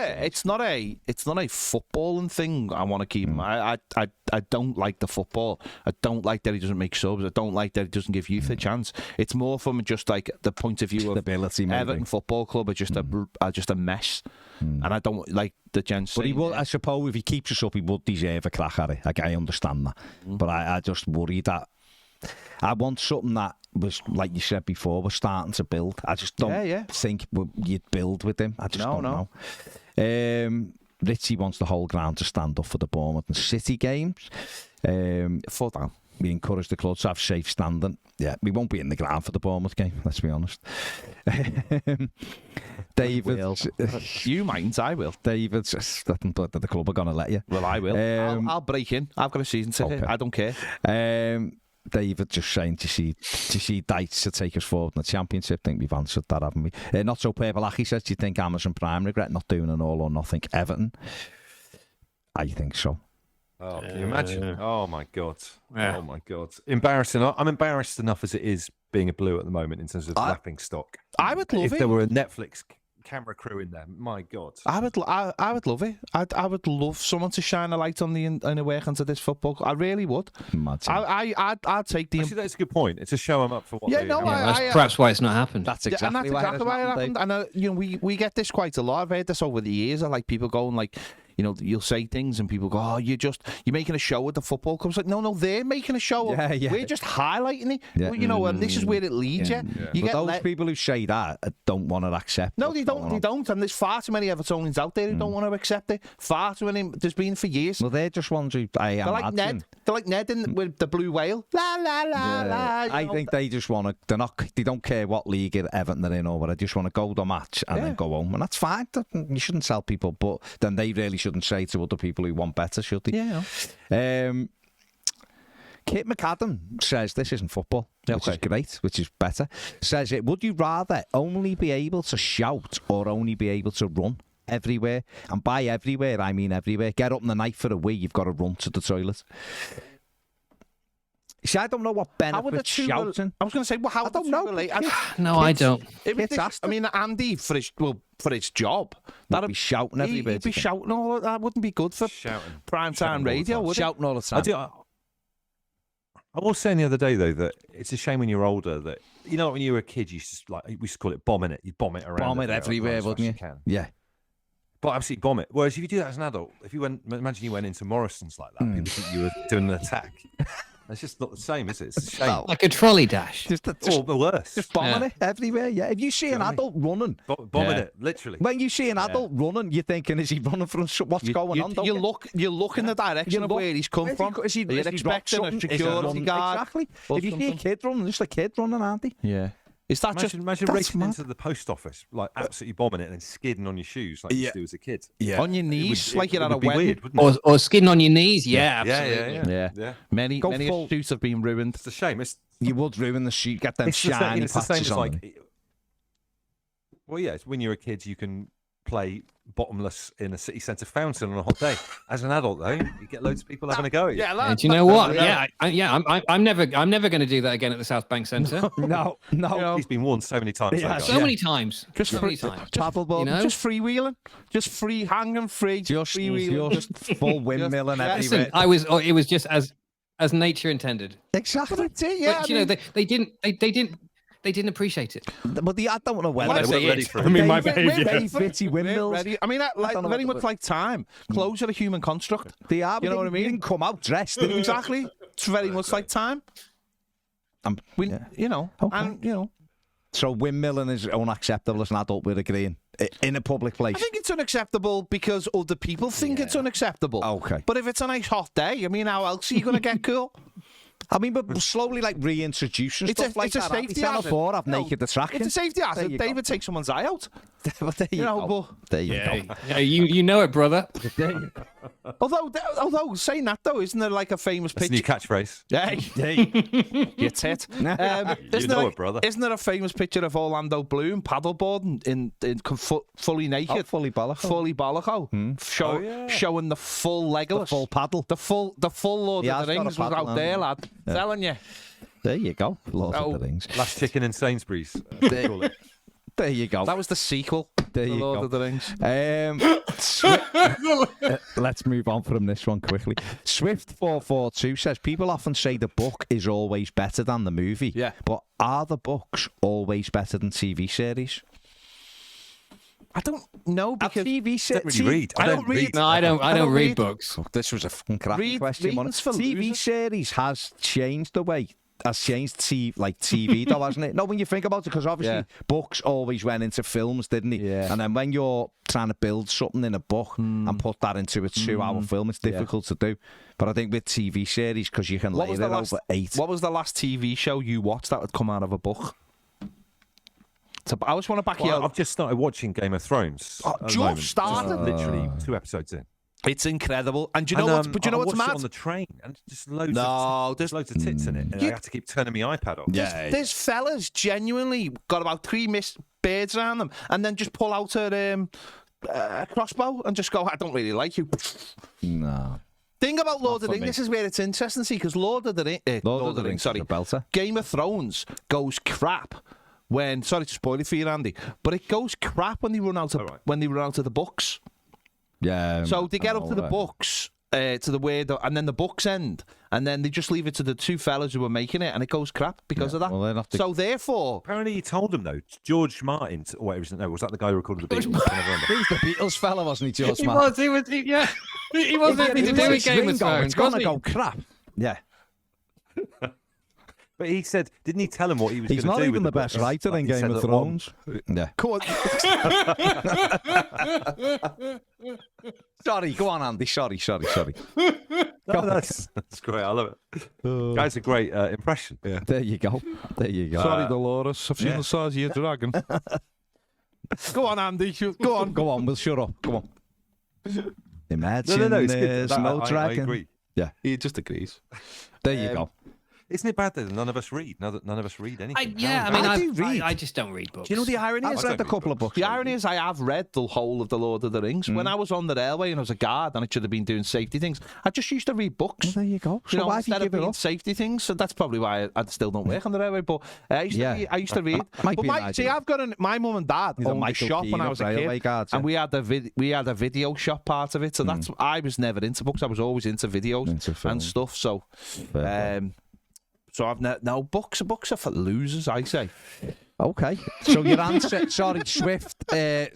a footballing thing. I want to keep him. I don't like the football. I don't like that he doesn't make subs. I don't like that he doesn't give youth a chance. It's more from just like the point of view of stability. Everton Football Club are just a mess, and I don't like the gents. But he will. I suppose if he keeps us up, he would deserve a crack at it. Like, I understand that, but I just worry that I want something that was, like you said before, we're starting to build. I just don't think you'd build with him. I just don't know. Richie wants the whole ground to stand up for the Bournemouth and City games. Full down. We encourage the club to have safe standing. Yeah, we won't be in the ground for the Bournemouth game, let's be honest. David. You mind, I will. David, the club are going to let you. Well, I will. I'll break in. I've got a season ticket. Okay. I don't care. David just saying to see Dyche to take us forward in the Championship. I think we've answered that, haven't we? Not so purple. He says, do you think Amazon Prime regret not doing an all or nothing Everton? I think so. Oh, can you imagine? Oh my God. Yeah. Oh my God. Embarrassing. I'm embarrassed enough as it is being a Blue at the moment in terms of lapping stock. I would love if it. there were a Netflix camera crew in there. My God. I would love it. I would love someone to shine a light on the inner workings of this football. I really would. I'd take the. Actually, that's a good point. It's to show them up for what. That's perhaps why it's not happened. That's exactly why it happened. And we get this quite a lot. I've heard this over the years. Like people going like, you'll say things and people go, oh, you're making a show with the football club. It's like, no, they're making a show. We're just highlighting it. Yeah. And this is where it leads you. You but those people who say that don't want to accept. No, they don't. They don't. And there's far too many Evertonians out there who don't want to accept it. Far too many. There's been for years. Well, they're just ones who they're like Ned. They're like Ned with the blue whale. La la la la. I think they just want to. They don't care what league Everton they're in or what. They just want to go to the match and then go home, and that's fine. You shouldn't tell people, but then they really shouldn't say to other people who want better, should they? Yeah. Kit McAdam says this isn't football, which is great, which is better. Says it. Would you rather only be able to shout or only be able to run everywhere? And by everywhere, I mean everywhere. Get up in the night for a wee, you've got to run to the toilet. See, I don't know what benefits shouting. I was going to say, well, how I don't know. I don't. I mean, Andy, for his job, that'd be shouting everywhere. He'd be shouting all that. Wouldn't be good for prime time radio, would it? Shouting all the time. I was saying the other day though that it's a shame when you're older that when you were a kid you used to we used to call it bombing it. You'd bomb it around. Bomb it everywhere, wouldn't you? Yeah. But absolutely bomb it. Whereas if you do that as an adult, imagine you went into Morrison's like that, people think you were doing an attack. It's just not the same, is it? It's a shame. Like a trolley dash. Or the worst. Just bombing it everywhere, yeah. If you see an adult running... Bombing it, literally. When you see an adult running, you're thinking, is he running from what's going on? You look in the direction of where he's come from. Is he expecting a security guard? Exactly. If you see a kid running, just a kid running, aren't he? Yeah. Is that imagine racing into the post office, like absolutely bombing it and then skidding on your shoes like you used to do as a kid. Yeah. On your knees, like you're at a wedding. Or skidding on your knees, yeah. Yeah. Many shoes have been ruined. It's a shame. You would ruin the shoe, get them shiny patches on them. Well, yeah, it's when you're a kid, you can play bottomless in a city centre fountain on a hot day. As an adult, though, you get loads of people having a go at you. Yeah, do you know what? I'm never going to do that again at the South Bank Centre. No. He's been warned so many times. Many times. Just freewheeling, just free hanging free, just freewheeling, just full windmilling everywhere. Listen, it was just as nature intended. Exactly. But, they didn't appreciate it. But I don't know whether they're ready for it. My behaviour. Windmills. I mean, very much like time. Clothes are a human construct. They are. You know what I mean? You didn't come out dressed. Exactly. It's very much like time. Okay. So windmilling is unacceptable as an adult, we're agreeing, in a public place. I think it's unacceptable because other people think it's unacceptable. Okay. But if it's a nice hot day, I mean, how else are you going to get cool? I mean, but slowly, reintroducing stuff like that. It's a safety hazard. Have naked attraction. It's a safety hazard. David takes someone's eye out. There you go. Yeah, you know it, brother. Although saying that though, isn't there like a famous That's a picture? new catchphrase. Hey, you tit. You know it, brother. Isn't there a famous picture of Orlando Bloom paddleboarding in fully naked? Oh, fully bollock. Fully bollock. Showing the full Legolas. The full paddle. The full Lord of the Rings was out there, lad. Yeah. Telling you. There you go. Lord of the Rings. Last chicken in Sainsbury's. There you go. That was the sequel. There you Lord go. of the Rings. Let's move on from this one quickly. Swift442 says people often say the book is always better than the movie. Yeah. But are the books always better than TV series? I don't know because TV series. Really read. I don't read. No, I don't read books. Oh, this was a fucking crappy question. reading's for TV losers. series has changed the way. Has changed TV though, hasn't it? No, when you think about it, because obviously books always went into films, didn't they? Yeah. And then when you're trying to build something in a book and put that into a 2-hour film, it's difficult to do. But I think with TV series, because you can layer it over 8. What was the last TV show you watched that had come out of a book? So I just want to back you up. I've just started watching Game of Thrones. Oh, at the just moment. started? Literally 2 episodes in. It's incredible. And do you know what? But do you know what's I watched mad? it on the train and just loads. There's loads of tits in it. And I had to keep turning my iPad off. There's fellas genuinely got about 3 birds around them, and then just pull out a crossbow and just go, "I don't really like you." No. Thing about Lord of the Rings, this is where it's interesting, see, because Lord of the Rings, sorry, Game of Thrones goes crap when. Sorry to spoil it for you, Andy, but it goes crap when they run out of the books. Yeah. So they get up to the books, to the word, and then the books end, and then they just leave it to the 2 fellas who were making it, and it goes crap because of that. Well, so therefore, apparently he told them though. George Martin, or whatever his name was that the guy who recorded the Beatles? I never remember. He was the Beatles fella, wasn't he, George Martin? He was anything to do with Game of Thrones. It's gonna go crap. Yeah. But he said, didn't he tell him what he was going to do? He's not even the book? best writer in He said Game of that Thrones. Yeah. come on. Sorry, go on, Andy. Sorry. No, that's great. I love it. That's a great impression. Yeah. There you go. Sorry, Dolores. I've seen the size of your dragon. Go on, Andy. Go on. Go on. We'll shut up. Come on. Imagine No, it's good. there's no I dragon. agree. Yeah. He just agrees. There you go. Isn't it bad that none of us read? None of us read anything. I do read. I just don't read books. Do you know the irony is? I've read a couple of books. The irony is I have read the whole of the Lord of the Rings. When I was on the railway and I was a guard and I should have been doing safety things, I just used to read books. Well, there you go. You know, why have you instead of given doing up? safety things, so that's probably why I still don't work on the railway. But I used to read. Might But be an see, idea. I've got my mum and dad He's a owned a Michael shop Keane when I of was a railway kid, guards, and we had a video shop part of it. So that's I was never into books. I was always into videos Into film. and stuff. So, Fair so I've no books. Books are for losers, I say. Okay. So your answer, sorry, Swift.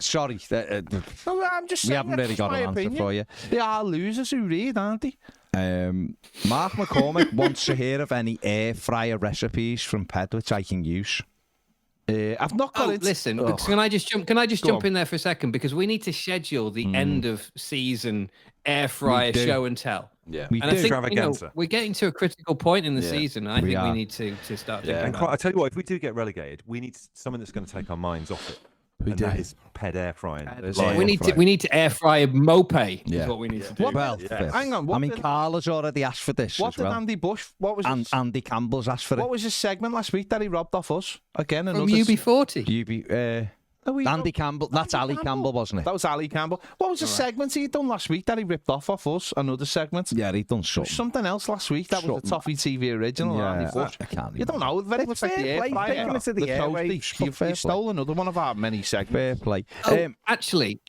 Sorry. No, I'm just saying. We haven't really got an answer for you. They are losers who read, aren't they? Mark McCormick wants to hear of any air fryer recipes from Ped which I can use. I've not got it. Listen, can I just jump in there for a second, because we need to schedule the end of season air fryer show and tell. Yeah, We And do. I think Extravaganza. we're getting to a critical point in the season. I think are. we need to start thinking And about I tell you what, if we do get relegated, we need something that's going to take our minds off it. That is Ped air frying. it. We need to air fry a mope. Is Yeah. what we need to do. Well, Hang on. I mean, Carl has already asked for this What as did well. Andy Bush? What was And his, Andy Campbell's asked for what it. was his segment last week that he robbed off us again? From Another UB40. Andy Campbell. That's Ali Campbell, wasn't it? That was Ali Campbell. What was the segment he done last week that he ripped off us? Another segment. Yeah, he'd done There was something. something else last week. That was the Toffee TV original. Andy Bush. I can't You don't know. Very much like the air fair play, fryer. taking it to the airwaves. You Fair play. stole another one of our many segments. Fair play. Actually,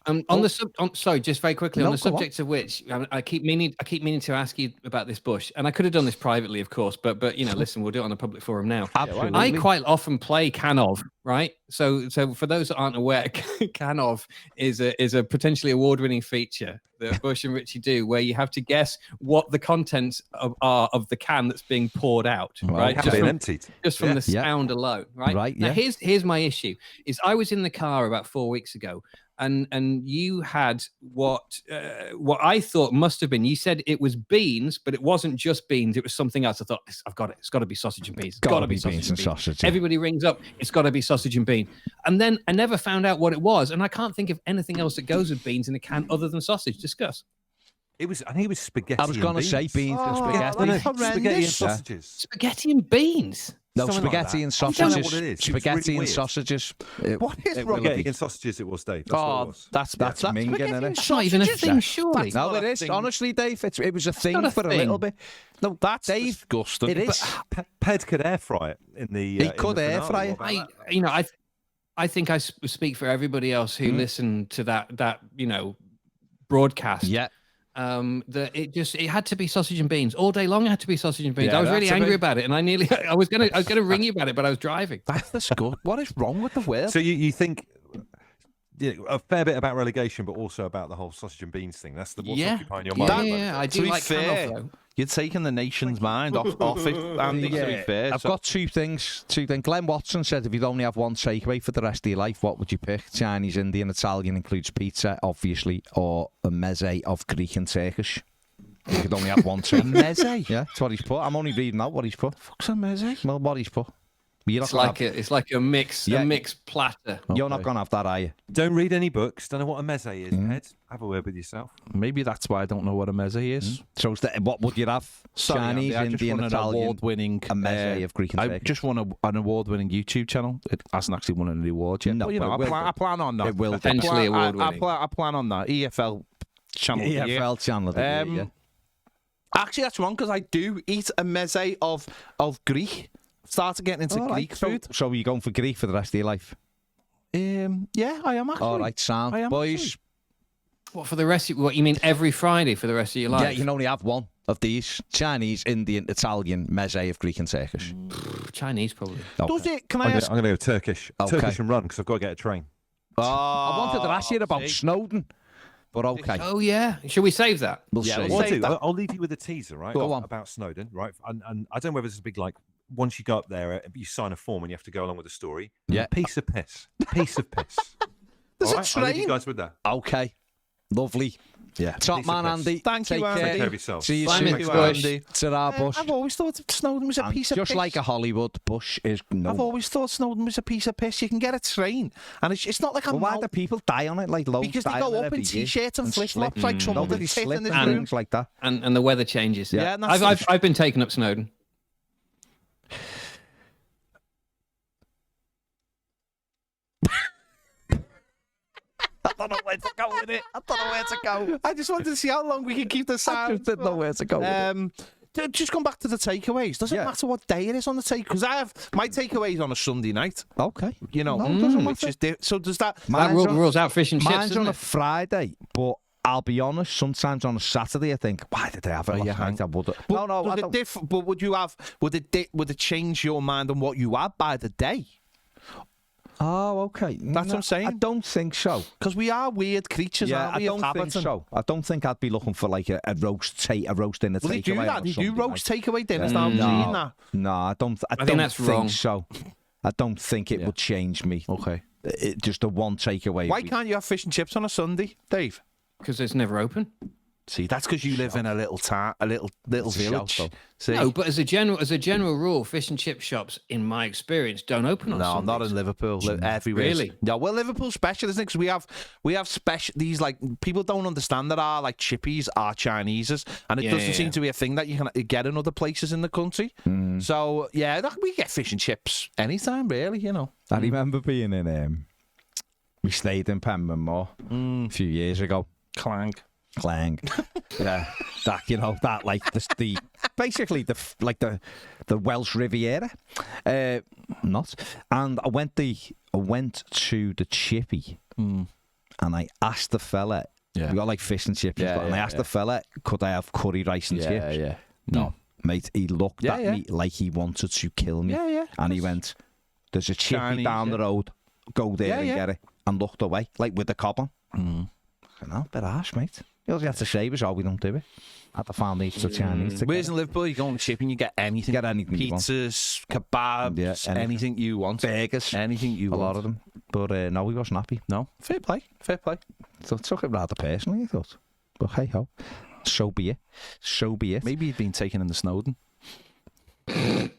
sorry, just very quickly on the subject of which I keep meaning to ask you about this Bush, and I could have done this privately, of course, but listen, we'll do it on a public forum now. Absolutely. I quite often play Canov, right? So for those that aren't aware, Canov is a potentially award-winning feature that Bush and Richie do, where you have to guess what the contents are of the can that's being poured out, right? Just being emptied. Just from the sound alone, right? Right, Now, yeah. here's my issue: is I was in the car about 4 weeks ago, and you had what I thought must have been. You said it was beans, but it wasn't just beans. It was something else. I thought, I've got it. It's got to be sausage and beans. It's got to be beans and sausage. Yeah. Everybody rings up. It's got to be sausage and bean. And then I never found out what it was, and I can't think of anything else that goes with beans in a can other than sausage. Discuss. I think it was spaghetti. I was going to say beans and spaghetti. Spaghetti and sausages. Spaghetti and beans. No, Something like spaghetti that. and I don't know sausages. what it is. It's Spaghetti really and weird. sausages. What is wrong? Spaghetti and sausages. It was, Dave. That's what it was. that's minging, spaghetti innit? and That's not even a sausages. thing, surely. No, it is. Honestly, Dave, it was a thing not a for a thing. little bit. No, That's Dave, disgusting. it is. Ped could air fry it in the. He could air fry it. I think I speak for everybody else who listened to that broadcast. Yeah. That it had to be sausage and beans all day long. It had to be sausage and beans. Yeah, I was really that's a angry bit- about it, and I was gonna ring you about it, but I was driving. That's disgusting. What is wrong with the world? So you think a fair bit about relegation, but also about the whole sausage and beans thing. That's what's occupying your mind. Yeah, I to do be like fair, Canoff, though. you're taking the nation's mind off it, Andy, to be fair. I've got two things. Glenn Watson said if you'd only have one takeaway for the rest of your life, what would you pick? Chinese, Indian, Italian, includes pizza, obviously, or a meze of Greek and Turkish. You could only have one take. meze? Yeah, that's what he's put. I'm only reading out what he's put. Fuck's a meze? Well, what he's put. You're not It's like a mix, Yeah. a mixed platter. You're not going to have that, are you? Don't read any books. Don't know what a meze is, Ped. Have a word with yourself. Maybe that's why I don't know what a meze is. So what would you have? Sorry, Chinese, Andy, I just Indian, won an Italian, award-winning a meze of Greek and I Turkish. just won an award-winning YouTube channel. It hasn't actually won any awards yet. No, but, but it will I plan on that. It will do. Potentially award-winning. I plan on that. EFL channel. of the year. EFL channel. of the year, yeah. Actually, that's wrong because I do eat a meze of Greek. Started getting into All Greek right, food. So are you going for Greek for the rest of your life? Yeah, I am actually. All right, sound. I am Boys, actually. What for the rest? What you mean every Friday for the rest of your life? yeah, you can only have one of these. Chinese, Indian, Italian, meze of Greek and Turkish. Chinese probably. Okay. Does it? Can I I'm ask? going to go Turkish. Okay. Turkish and run because I've got to get a train. I wanted to ask you about see. Snowden, but okay. Oh yeah. Should we save that? We'll Yeah, see. we'll What I'll save do, that. I'll leave you with a teaser, right? Go on. About Snowden, right? And I don't know whether this is a big once you go up there, you sign a form and you have to go along with the story. Yeah. Piece of piss. Piece of piss. There's All a right? I'll leave you train. guys with that. Okay. Lovely. Yeah. Top Piece of man, piss. Andy. Thank you, Take Andy. care. Take care of yourself. See you Bye, soon. Mick Bush. Andy. Ta-ra, Bush. I've always thought Snowden was a And piece of just piss. like a Hollywood, Bush is no. I've always thought Snowden was a piece of piss. You can get a train, and it's not like a Well, why do people die on it? Like loads because they die on go it up every in year t-shirts and flip-flops like some Nobody other tit slip in this and room. things like that. And the weather changes. Yeah, and that's I've been taking up Snowden. I don't know where to go with it. I don't know where to go. I just wanted to see how long we can keep the I sound. just didn't know where to go with it. Just come back to the takeaways. Doesn't Yeah. matter what day it is on the take because I have my takeaways on a Sunday night. Okay. You know, No, it doesn't which matter. is so does that? That Mine's on- rules out fish and chips. Mine's doesn't on a it? Friday, but I'll be honest, sometimes on a Saturday I think, why did they have it Oh, last yeah, night? I would But no, I does don't. it but would you have? Would it change your mind on what you had by the day? Oh, okay. That's what I'm saying. I don't think so. Because we are weird creatures, Yeah, aren't I we? don't think so. I don't think I'd be looking for like a roast dinner Well, they do takeaway that. on They do Sunday roast night. takeaway dinners now. I'm seeing that. No, I don't. I think don't that's wrong. so. I don't think it would change me. Okay. Just a one takeaway. Why can't you have fish and chips on a Sunday, Dave? Because it's never open. See, that's because you live in a little town, a little It's a village. shout, See? No, but as a general rule, fish and chip shops, in my experience, don't open on No, Sundays. not in Liverpool. Everywhere. Really? No, well, Liverpool's special, isn't it? Because we have special. These like people don't understand that our like chippies are Chineses, and it Yeah, doesn't yeah, seem yeah. to be a thing that you can get in other places in the country. So yeah, we get fish and chips anytime, really. You know. I remember being in. We stayed in Penman a few years ago. Clang. Yeah, that like the basically the Welsh Riviera, not. And I went to the chippy, and I asked the fella. Yeah. We got like fish and chips, Yeah, and I yeah, asked yeah. the fella, could I have curry rice and chips? Yeah. No. Mate, he looked Yeah, at yeah. me like he wanted to kill me. Yeah. And he went, "There's a chippy Chinese, down the yeah. road. Go there Yeah, and yeah. get it." And looked away, like with the cob on. No, bit harsh, mate. All you have to say was, "Oh, we don't do it." Had to find these to Chinese. Whereas in Liverpool, you go on the ship and you get anything. Get anything you want. Pizzas, kebabs, Yeah, anything you want. Burgers, Anything you a want. lot of them. But no, he wasn't happy. No, fair play. So I took it rather personally, I thought. But hey ho, so be it. Maybe he'd been taken in the Snowden.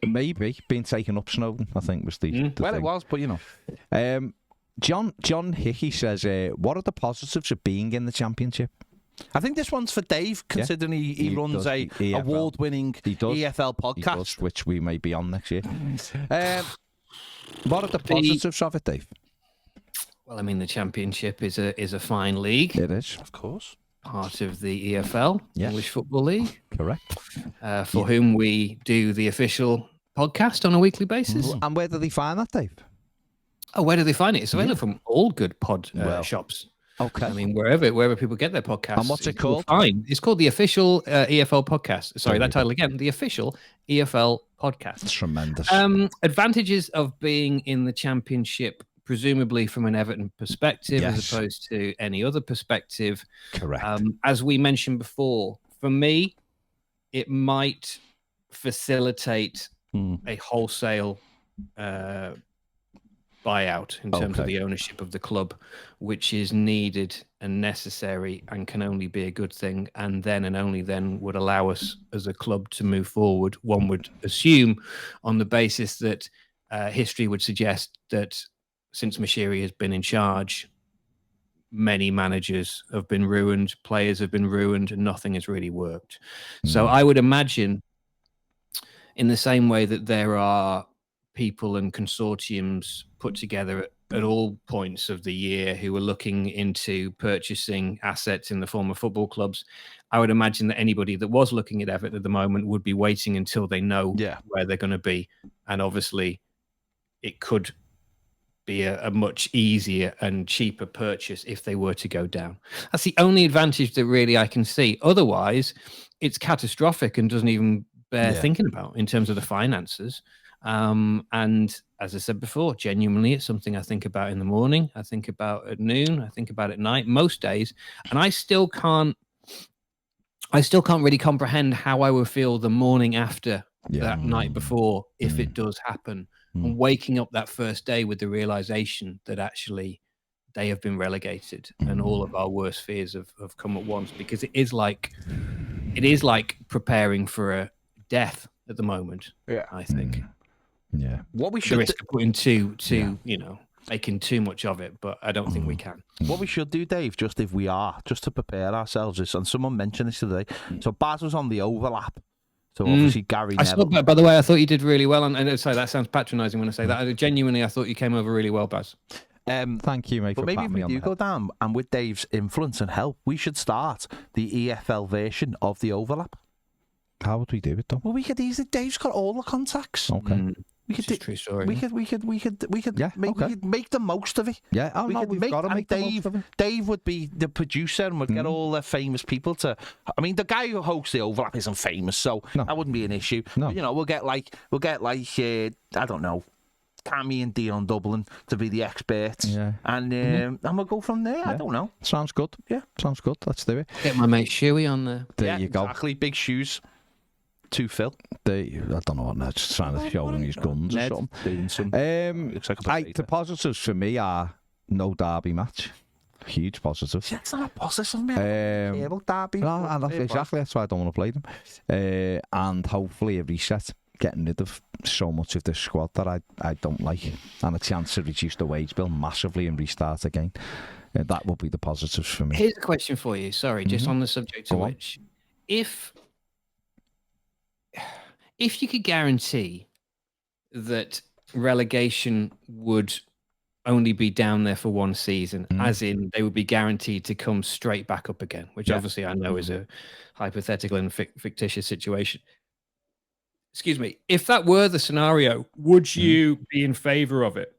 Maybe being taken up Snowden, I think was the Well, thing. it was, but you know. John Hickey says, what are the positives of being in the Championship? I think this one's for Dave, considering he runs does. a EFL. award-winning EFL He podcast. does, which we may be on next year. What are the positives of it, Dave? Well, I mean, the Championship is a fine league. It is. Of course. Part of the EFL, Yes. English Football League, Correct. for whom we do the official podcast on a weekly basis. And where do they find that, Dave? Oh, where do they find it? It's available from all good pod shops. Okay. I mean, wherever people get their podcasts. And what's it called? Fine. It's called the official EFL podcast. Sorry, that title again. The official EFL podcast. It's tremendous. Advantages of being in the Championship, presumably from an Everton perspective, Yes. as opposed to any other perspective. Correct. As we mentioned before, for me, it might facilitate a wholesale buyout in terms of the ownership of the club, which is needed and necessary and can only be a good thing, and then and only then would allow us as a club to move forward. One would assume on the basis that history would suggest that since Mashiri has been in charge, many managers have been ruined, players have been ruined, and nothing has really worked. So I would imagine, in the same way that there are people and consortiums put together at all points of the year who are looking into purchasing assets in the form of football clubs, I would imagine that anybody that was looking at Everton at the moment would be waiting until they know where they're going to be. And obviously, it could be a much easier and cheaper purchase if they were to go down. That's the only advantage that really I can see. Otherwise, it's catastrophic and doesn't even bear thinking about in terms of the finances. And as I said before, genuinely, it's something I think about in the morning. I think about at noon. I think about at night, most days. And I still can't really comprehend how I would feel the morning after that night before if it does happen. And waking up that first day with the realization that actually they have been relegated and all of our worst fears have come at once, because it is like preparing for a death at the moment. I think. What we the should risk of putting making too much of it, but I don't think we can. What we should do, Dave, just to prepare ourselves, is, and someone mentioned this today. So Baz was on the overlap. So obviously Gary Neville. By the way, I thought you did really well. And sorry, that sounds patronising when I say that. Genuinely, I thought you came over really well, Baz. Thank you, mate. But for maybe if patting we me on do the go head. down, and with Dave's influence and help, we should start the EFL version of the overlap. How would we do it, though? Well, we could easily. Dave's got all the contacts. Okay. We could do. True story. We could make the most of it. Yeah, we've got to make the most of it. Dave would be the producer and would get all the famous people to. I mean, the guy who hosts the overlap isn't famous, so that wouldn't be an issue. No. But, you know, we'll get like I don't know, Cammy and Dion Dublin to be the experts. Yeah. And we'll go from there. I don't know. Sounds good. Yeah. Sounds good. Let's do it. Get my mate Shuey on there. There you go. Exactly. Big shoes. To Phil. I don't know what Ned's trying to show him his guns or something. Doing some, looks like a The positives for me are no derby match. Huge positive. That's not a positive, man. Terrible derby. No, exactly. That's why I don't want to play them. And hopefully a reset, getting rid of so much of the squad that I don't like, and a chance to reduce the wage bill massively and restart again. That will be the positives for me. Here's a question for you. Sorry, just on the subject of which, if you could guarantee that relegation would only be down there for one season, as in they would be guaranteed to come straight back up again, which obviously I know is a hypothetical and fictitious situation. Excuse me. If that were the scenario, would you be in favour of it?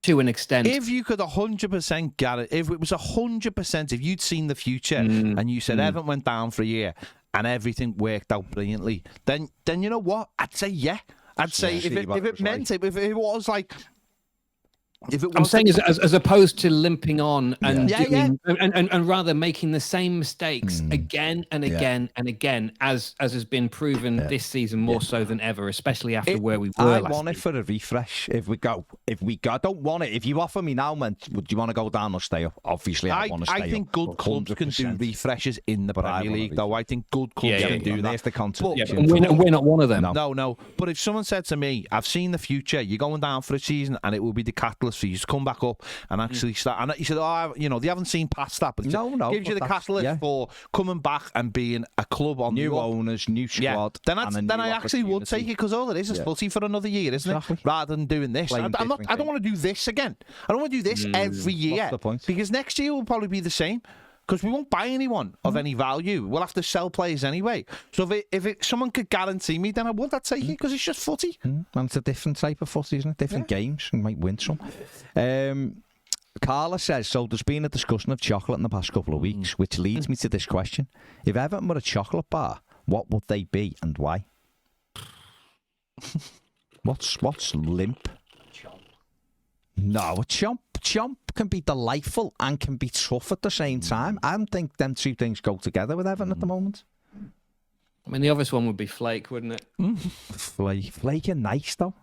To an extent. If you could 100% guarantee, if it was 100%, if you'd seen the future and you said Everton went down for a year and everything worked out brilliantly, then you know what? I'd say yeah. I'd say if it meant it, if it was like, if it was, I'm saying as opposed to limping on and and rather making the same mistakes again and again and again, as has been proven this season more so than ever, especially after where we were I last want it for a refresh. If we go, I don't want it. If you offer me now, man, would you want to go down or stay up? Obviously, I want to stay up. I think good clubs can do refreshes in the Premier League, though. I think good clubs can do that. There's the concept. And we're not one of them. No. But if someone said to me, I've seen the future, you're going down for a season, and it will be the catalyst ridiculous for you to come back up and actually start. And he said, they haven't seen past that, but he gives you the catalyst for coming back and being a club on new owners, new squad. Then I actually would take it, because all it is footy for another year, isn't it? Rather than doing this. I don't want to do this again. I don't want to do this every year. What's the point? Because next year will probably be the same. Because we won't buy anyone of any value. We'll have to sell players anyway. So if someone could guarantee me, then I would. I'd take it, because it's just footy. And it's a different type of footy, isn't it? Different games. You might win some. Carla says, so there's been a discussion of chocolate in the past couple of weeks, which leads me to this question. If Everton were a chocolate bar, what would they be and why? What's limp? No, a chomp can be delightful and can be tough at the same time. I don't think them two things go together with Everton at the moment. I mean, the obvious one would be flake, wouldn't it? Flake are nice though.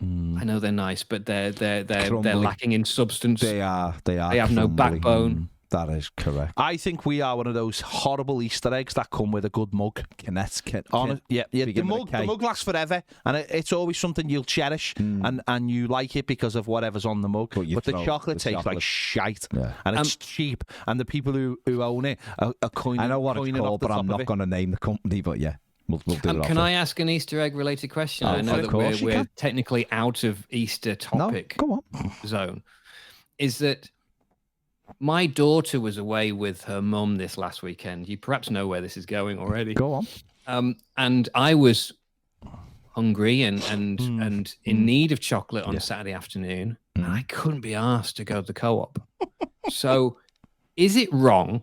I know they're nice, but they're lacking in substance. They are. They have no backbone. That is correct. I think we are one of those horrible Easter eggs that come with a good mug. Connecticut. The mug lasts forever, and it's always something you'll cherish, and you like it because of whatever's on the mug. But the chocolate tastes like shite, and it's cheap, and the people who own it are coining. I know what it's called, but I'm not going to name the company. But yeah, we'll do it. Can I ask an Easter egg related question? I know that we're technically out of Easter topic. No, go on. Zone. Is that my daughter was away with her mum this last weekend. You perhaps know where this is going already. Go on. And I was hungry and in need of chocolate on Saturday afternoon, and I couldn't be asked to go to the co-op. So, is it wrong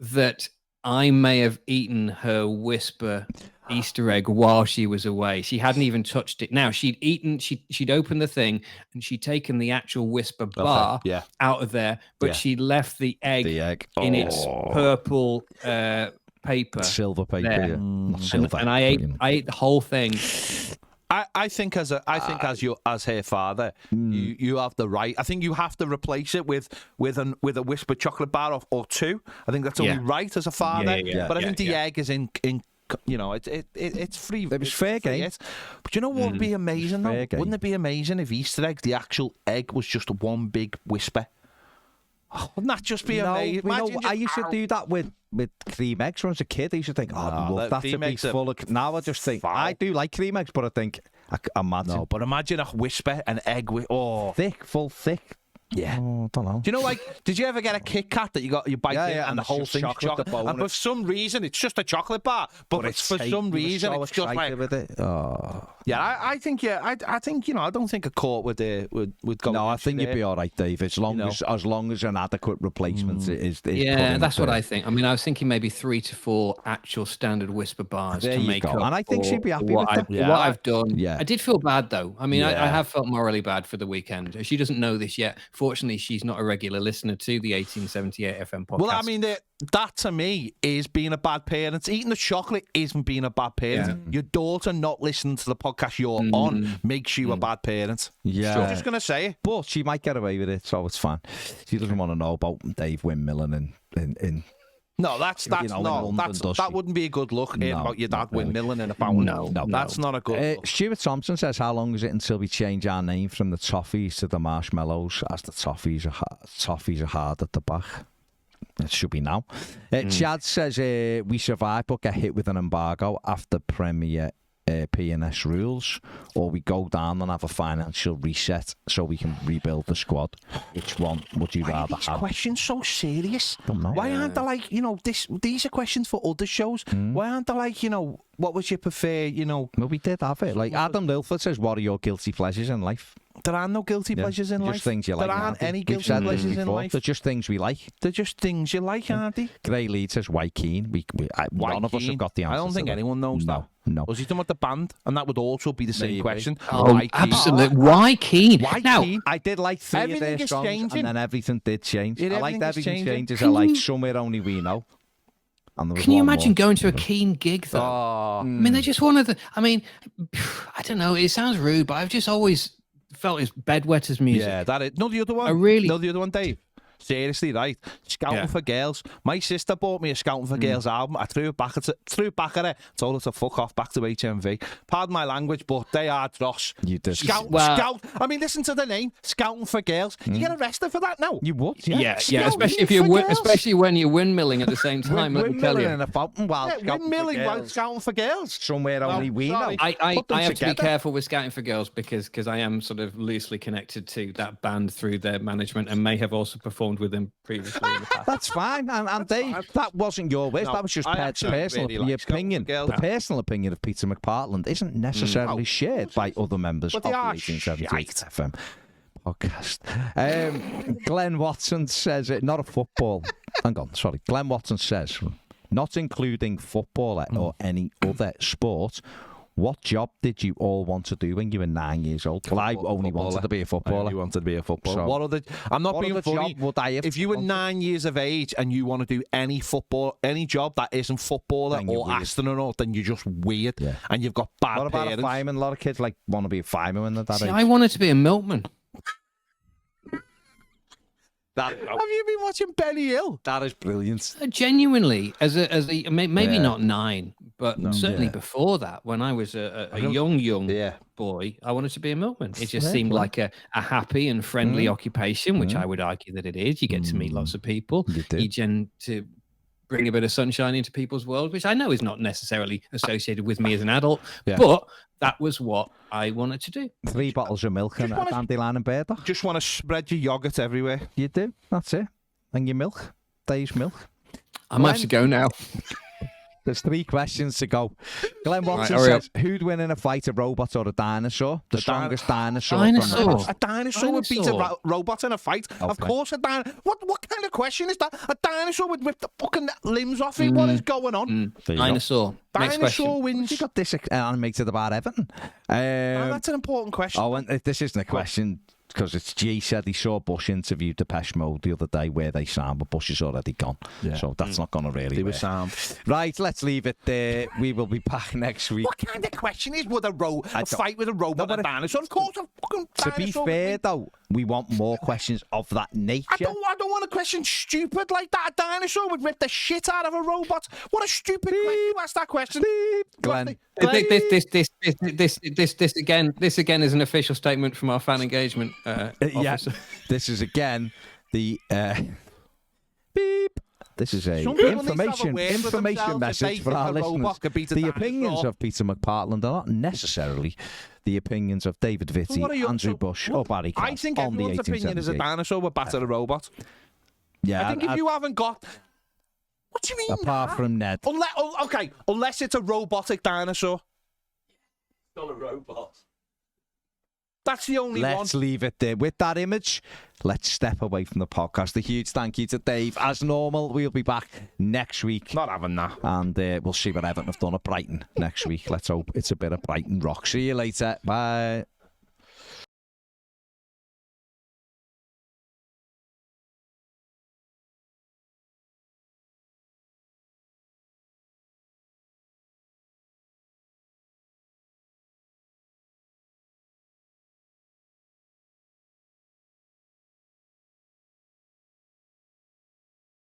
that I may have eaten her Whisper Easter egg while she was away? She hadn't even touched it. Now she'd opened the thing and she'd taken the actual Whisper bar out of there, but she left the egg in its purple paper, silver paper, and I ate the whole thing. I think as her father, you have the right. I think you have to replace it with a Whisper chocolate bar or two. I think that's only right as a father. But I think the egg is in. It's free. It was fair game. But you know what would be amazing though? Wouldn't it be amazing if Easter egg, the actual egg, was just one big Whisper? Wouldn't that just be amazing? I used to do that with cream eggs when I was a kid. I used to think, I'd love that to be full of. Now I just think, I do like cream eggs, but I think, I'm mad. No, but imagine a Whisper, an egg with thick. Yeah. Oh, I don't know. Do you know, did you ever get a Kit Kat that you bite it and the whole thing's chocolate? And for some reason, it's just a chocolate bar, but it's for some reason, it's just like. With it. Oh. Yeah, I think, I don't think a court would go. No, I think you'd be all right, Dave, as long as an adequate replacement is yeah, that's what I think. I mean, I was thinking maybe 3 to 4 actual standard Whisper bars to make up. And I think she'd be happy with that. What I've done. Yeah. I did feel bad, though. I mean, I have felt morally bad for the weekend. She doesn't know this yet. Fortunately, she's not a regular listener to the 1878 FM podcast. Well, I mean, that to me is being a bad parent. Eating the chocolate isn't being a bad parent. Yeah. Your daughter not listening to the podcast you're on makes you a bad parent. Yeah. So I'm just going to say it. But she might get away with it, so it's fine. She doesn't want to know about Dave windmilling in No, that wouldn't be a good look about your dad windmilling in a fountain. No, that's not a good look. Stuart Thompson says, how long is it until we change our name from the Toffees to the Marshmallows, as the Toffees are hard at the back? It should be now. Chad says, we survive but get hit with an embargo after Premier P&S rules, or we go down and have a financial reset so we can rebuild the squad. Which one would you rather have? Questions so serious. Why aren't they these are questions for other shows. Why aren't they what would you prefer, Well, we did have it. Like Adam Lilford says, what are your guilty pleasures in life? There are no guilty pleasures in life. Just things you like. There aren't any guilty pleasures in life. They're just things we like. They're just things you like, aren't they? Gray Lead says, why Keane? None of us have got the answer. I don't think anyone knows that. No. Was he talking about the band? And that would also be the same question. Oh, absolutely. Why Keane? Keane? I did like 3 of their songs, and then everything did change. I liked Everything Changes. I liked Somewhere Only We Know. Can you imagine going to a Keane gig, though? I mean, they're just one of the... I mean, I don't know. It sounds rude, but I've just always felt his bedwetters music. Yeah, that is. No, the other one. I really... No, the other one, Dave. Seriously, right? Scouting for Girls. My sister bought me a Scouting for Girls album. I threw it back at her, told her to fuck off back to HMV. Pardon my language, but they are dross. You did. Scout. I mean, listen to the name, Scouting for Girls. You get arrested for that now. You would, Yeah, especially if you're especially when you're windmilling at the same time. Let me tell you. In a fountain while windmilling while Scouting for Girls. Somewhere only we know. I have to be careful with Scouting for Girls because I am sort of loosely connected to that band through their management and may have also performed with them previously in the past. That's fine. And Dave, that wasn't your wish. That was just personal opinion. The personal opinion of Peter McPartland isn't necessarily shared by other members of the 1878 FM podcast. Glenn Watson says it, not a football. Hang on, sorry. Glenn Watson says, not including football or any other sport, what job did you all want to do when you were 9 years old? Well, I only wanted to be a footballer. You wanted to be a footballer. So, I'm not being funny. If you were 9 years of age and you want to do any job that isn't footballer or astronaut, then you're just weird and you've got bad parents. What about a fireman? A lot of kids want to be a fireman when they're that age. I wanted to be a milkman. Have you been watching Benny Hill? That is brilliant. Genuinely, as a maybe not 9, but certainly before that, when I was a young boy, I wanted to be a milkman. It just seemed like a happy and friendly occupation, which I would argue that it is. You get to meet lots of people. You tend to bring a bit of sunshine into people's world, which I know is not necessarily associated with me as an adult, but that was what I wanted to do. 3 bottles of milk and a dandelion and bearder. Just want to spread your yogurt everywhere. You do. That's it. And your milk. Dave's milk. I might have to go now. There's 3 questions to go. Glenn Watson says, who'd win in a fight, a robot or a dinosaur? The strongest dinosaur. A dinosaur would beat a robot in a fight. Okay. Of course, a dinosaur. What kind of question is that? A dinosaur would rip the fucking limbs off him. What is going on? Dinosaur. Dinosaur wins. You got this animated about Everton. That's an important question. Oh, and this isn't a question. Because it's G said he saw Bush interview Depeche Mode the other day where they sound, but Bush is already gone. Yeah. So that's not going to really work. Sound. Right, let's leave it there. We will be back next week. What kind of question is would a fight with a robot and a dinosaur? Of course, a fucking dinosaur. To be fair, though, we want more questions of that nature. I don't want a question stupid like that. A dinosaur would rip the shit out of a robot. What a stupid question. You ask that question. Glenn. This again is an official statement from our fan engagement officer. This is again the beep. This is a information message for our listeners. The opinions of Peter McPartland are not necessarily the opinions of David Vitty, Andrew Bush, or Barry Cross. I think everyone's opinion is a dinosaur would batter a robot. Yeah, I think if you haven't got. What do you mean? Apart from Ned. Unless it's a robotic dinosaur. Not a robot. That's the only one. Let's leave it there. With that image, let's step away from the podcast. A huge thank you to Dave. As normal, we'll be back next week. Not having that. And we'll see what Everton have done at Brighton next week. Let's hope it's a bit of Brighton rock. See you later. Bye.